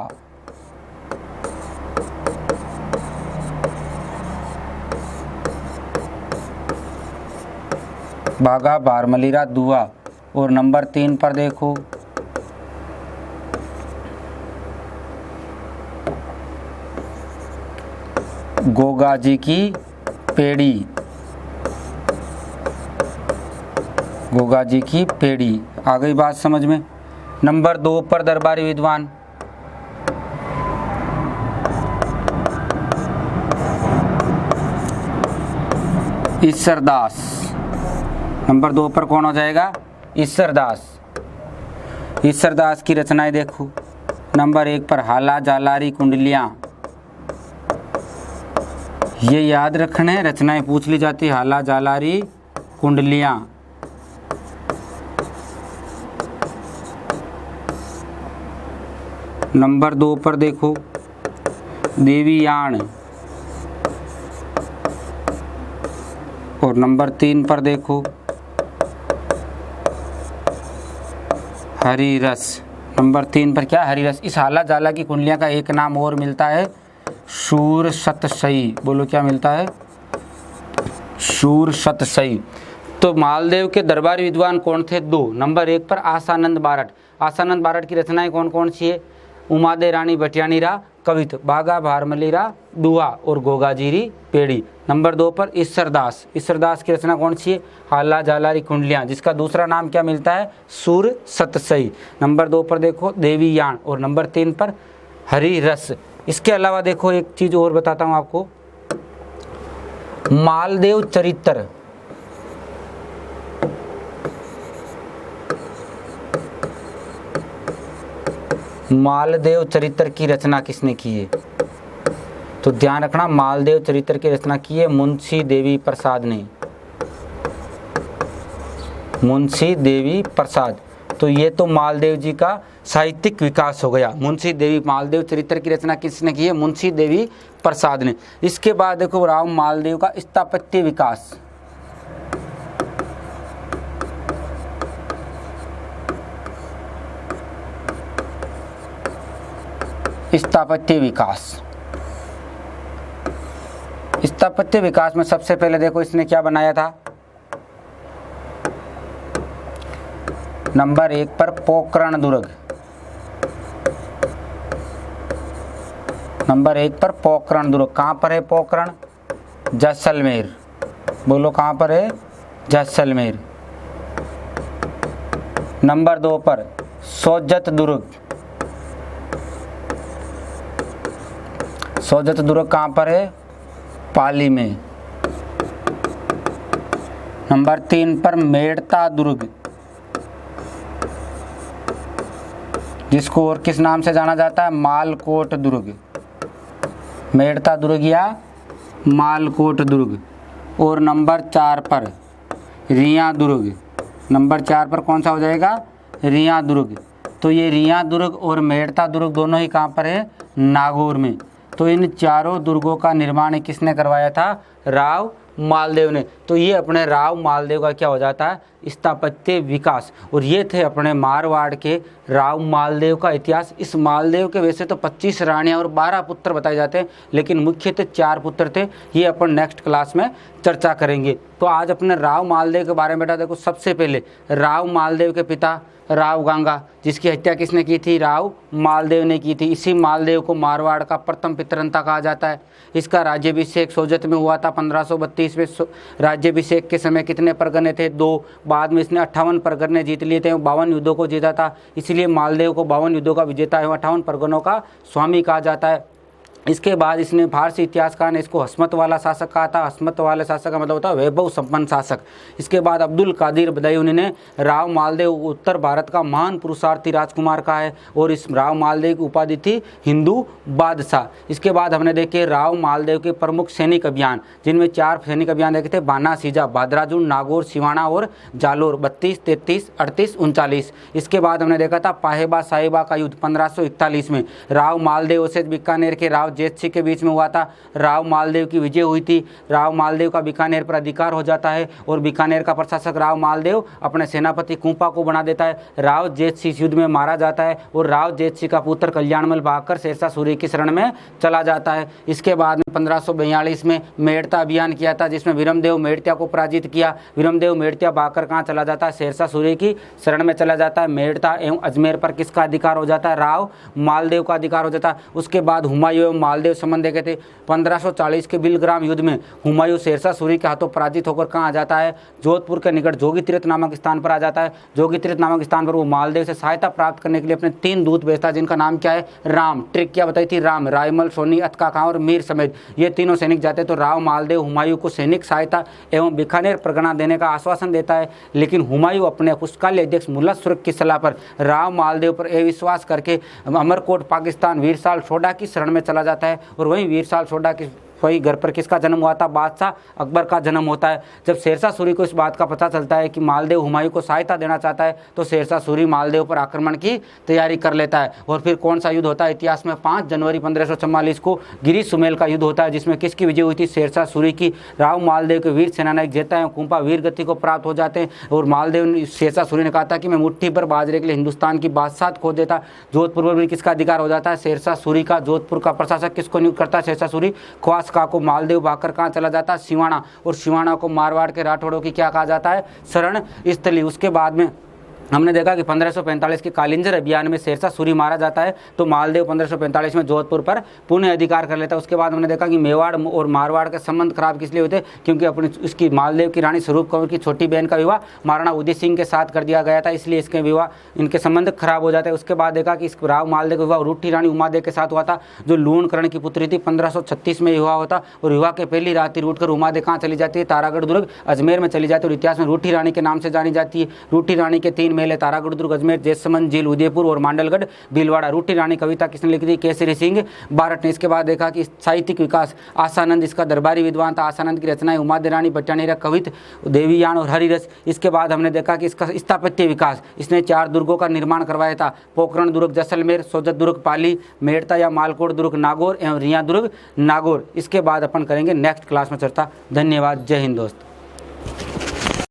बागा बारमलीरा दुआ। और नंबर 3 पर देखो, गोगा जी की पेड़ी। गोगा जी की पेड़ी। आ गई बात समझ में। नंबर 2 पर दरबारी विद्वान, ईश्वरदास। नंबर 2 पर कौन हो जाएगा, ईश्वरदास। ईश्वरदास की रचनाएं देखो। नंबर 1 पर हाला जालारी कुंडलियाँ। ये याद रखने, रचनाएं पूछ ली जाती, हाला जालारी कुंडलियाँ। नंबर 2 पर देखो, देवी यान। और नंबर 3 पर देखो, हरी रस। नंबर 3 पर क्या, हरी रस। इस हाला जाला की कुंडलियाँ का एक नाम और मिलता है, शूर सतसई। बोलो क्या मिलता है, शूर सतसई। तो मालदेव के दरबारी विद्वान कौन थे, 2। नंबर 1 पर आसानंद बारठ। आसानंद बारठ की रचनाएं कौन कौन सी है, उमादे रानी भटियाणीरा कवित, बागा भारमलीरा दुआ और गोगाजीरी पेड़ी। नंबर 2 पर ईश्वरदास। ईश्वरदास की रचना कौन सी है, हाला जालारी कुंडलियाँ, जिसका दूसरा नाम क्या मिलता है, सूर सतसई। नंबर 2 पर देखो देवी यान। और नंबर 3 पर हरी रस। इसके अलावा देखो एक चीज और बताता हूं आपको, मालदेव चरित्र। मालदेव चरित्र की रचना किसने की है, तो ध्यान रखना, मालदेव चरित्र की रचना की है मुंशी देवी प्रसाद ने। मुंशी देवी प्रसाद। तो ये तो मालदेव जी का साहित्यिक विकास हो गया। मुंशी देवी मालदेव चरित्र की रचना किसने की है? मुंशी देवी प्रसाद ने। इसके बाद देखो राव मालदेव का स्थापत्य विकास। स्थापत्य विकास में सबसे पहले देखो इसने क्या बनाया था? नंबर 1 पर पोकरण दुर्ग। नंबर 1 पर पोकरण दुर्ग। कहाँ पर है पोकरण? जैसलमेर। बोलो कहाँ पर है? जैसलमेर। नंबर 2 पर सोजत दुर्ग। सोजत दुर्ग कहाँ पर है? पाली में। नंबर 3 पर मेड़ता दुर्ग, जिसको और किस नाम से जाना जाता है? मालकोट दुर्ग। मेड़ता दुर्ग या मालकोट दुर्ग। और नंबर 4 पर रिया दुर्ग। नंबर 4 पर कौन सा हो जाएगा? रिया दुर्ग। तो ये रिया दुर्ग और मेड़ता दुर्ग दोनों ही कहाँ पर है? नागौर में। तो इन चारों दुर्गों का निर्माण किसने करवाया था? राव मालदेव ने। तो ये अपने राव मालदेव का क्या हो जाता है? स्थापत्य विकास। और ये थे अपने मारवाड़ के राव मालदेव का इतिहास। इस मालदेव के वैसे तो 25 रानियां और 12 पुत्र बताए जाते हैं, लेकिन मुख्यतः 4 पुत्र थे। ये अपन नेक्स्ट क्लास में चर्चा करेंगे। तो आज अपने राव मालदेव के बारे में बेटा देखो, सबसे पहले राव मालदेव के पिता राव गांगा, जिसकी हत्या किसने की थी? राव मालदेव ने की थी। इसी मालदेव को मारवाड़ का प्रथम पितरंता कहा जाता है। इसका राज्याभिषेक सोजत में हुआ था 1532 में। राज्याभिषेक के समय कितने परगने थे? 2। बाद में इसने 58 परगने जीत लिए थे, 52 युद्धों को जीता था। इसलिए मालदेव को 52 युद्धों का विजेता एवं 58 परगनों का स्वामी कहा जाता है। इसके बाद इसने फारसी इतिहासकार ने इसको हस्मत वाला शासक कहा था। हस्मत वाले शासक का मतलब होता है वैभव संपन्न शासक। इसके बाद अब्दुल कादिर बदायूनी ने राव मालदेव उत्तर भारत का महान पुरुषार्थी राजकुमार कहा है, और इस राव मालदेव की उपाधि थी हिंदू बादशाह। इसके बाद हमने देखे राव मालदेव के प्रमुख सैनिक अभियान, जिनमें 4 सैनिक अभियान देखे थे: बाना सीजा, बादराजुन, नागौर, सिवाना और जालोर। 32, 33, 38, 39। इसके बाद हमने देखा था पाहेबा साहिबा का युद्ध 1541 में राव मालदेव से बीकानेर के राव जेत सिंह के बीच में हुआ था। राव मालदेव की विजय हुई थी। राव मालदेव का बीकानेर पर अधिकार हो जाता है और बीकानेर का प्रशासक राव मालदेव अपने सेनापति कुंपा को बना देता है। राव जेत सिंह युद्ध में मारा जाता है और राव जेत सिंह का पुत्र कल्याणमल भागकर शेरशाह सूरी की शरण में चला जाता है। इसके बाद में 1542 में मेड़ता अभियान किया था, जिसमें विरमदेव मेड़तिया को पराजित किया। विरमदेव मेड़तिया भागकर कहाँ चला जाता है? शेरशाह सूरी की शरण में चला जाता है। मेड़ता एवं अजमेर पर किसका अधिकार हो जाता है? राव मालदेव का अधिकार हो जाता है। उसके बाद हुमायूं एवं मालदेव संबंध देखे थे। 1540 के बिलग्राम युद्ध में हुमायूं शेरशाह सूरी के हाथों पराजित होकर कहाँ आ जाता है? जोधपुर के निकट जोगी तीर्थ नामक स्थान पर आ जाता है। जोगी तीर्थ नामक स्थान पर वो मालदेव से सहायता प्राप्त करने के लिए अपने 3 दूत भेजता है, जिनका नाम क्या है? राम। ट्रिक क्या बताई थी? राम, रायमल, सोनी, अतका खां और मीर समेत ये तीनों सैनिक जाते। तो राव मालदेव हुमायूं को सैनिक सहायता एवं बीकानेर परगना देने का आश्वासन देता है, लेकिन हुमायूं अपने पुस्तकालय अध्यक्ष मुल्ला सुरख की सलाह पर राव मालदेव पर अविश्वास करके अमरकोट पाकिस्तान वीरसाल सोडा की शरण में चला जाता है। और वहीं वीरसाल सोडा की वही घर पर किसका जन्म हुआ था? बादशाह अकबर का जन्म होता है। जब शेरशाह सूरी को इस बात का पता चलता है कि मालदेव हुमायूं को सहायता देना चाहता है, तो शेरशाह सूरी मालदेव पर आक्रमण की तैयारी कर लेता है। और फिर कौन सा युद्ध होता है इतिहास में? 5 जनवरी 1544 को गिरी सुमेल का युद्ध होता है, जिसमें किसकी विजय हुई थी? शेरशाह सूरी की। राव मालदेव के वीर सेनानायक जेता एवं कुंपा वीर गति को प्राप्त हो जाते हैं। और मालदेव शेरशाह सूरी ने कहा था कि मैं मुट्ठी पर बाजरे के लिए हिंदुस्तान की बादशाह खो देता। जोधपुर पर भी किसका अधिकार हो जाता है? शेरशाह सूरी का। जोधपुर का प्रशासक किसको नियुक्त करता है? शेरशाह सूरी। ख्वास खां को मालदेव भागकर कहाँ चला जाता है? सिवाना। और सिवाना को मारवाड़ के राठौड़ों की क्या कहा जाता है? शरण स्थली। उसके बाद में हमने देखा कि 1545 के कालिंजर अभियान में शेरशाह सूरी मारा जाता है, तो मालदेव 1545 में जोधपुर पर पुनः अधिकार कर लेता है। उसके बाद हमने देखा कि मेवाड़ और मारवाड़ के संबंध खराब किस लिए हुए थे? क्योंकि अपनी उसकी मालदेव की रानी स्वरूप कौर की छोटी बहन का विवाह महाराणा उदय सिंह के साथ कर दिया गया था, इसलिए इसके विवाह इनके संबंध खराब हो जाते हैं। उसके बाद देखा कि इस राव मालदेव का विवाह रूठी रानी उमादेव के साथ हुआ था, जो लूणकरण की पुत्री थी। 1536 में विवाह होता और विवाह के पहली रात ही रूट कर उमादेव कहाँ चली जाती है? तारागढ़ दुर्ग अजमेर में चली जाती है और इतिहास में रूठी रानी के नाम से जानी जाती है। रूठी रानी के 3 महल, तारागढ़ दुर्ग, अजमेर, जैसमंद झील, उदयपुर और मांडलगढ़, भीलवाड़ा। रूठी रानी कविता किसने लिखी थी? केसरी सिंह बारट ने। इसके बाद देखा कि साहित्यिक विकास, आसानंद इसका दरबारी विद्वान था। आसानंद की रचनाएं उमादे रानी भट्टानेरा, कवित, देवीयान और हरिरस। इसके बाद हमने देखा कि इसका स्थापत्य विकास, इसने 4 दुर्गों का निर्माण करवाया था। पोखरण दुर्ग जैसलमेर, सोजत दुर्ग पाली, मेड़ता या मालकोट दुर्ग नागौर एवं रिया दुर्ग नागौर। इसके बाद अपन करेंगे नेक्स्ट क्लास में चर्चा। धन्यवाद। जय हिंद दोस्त।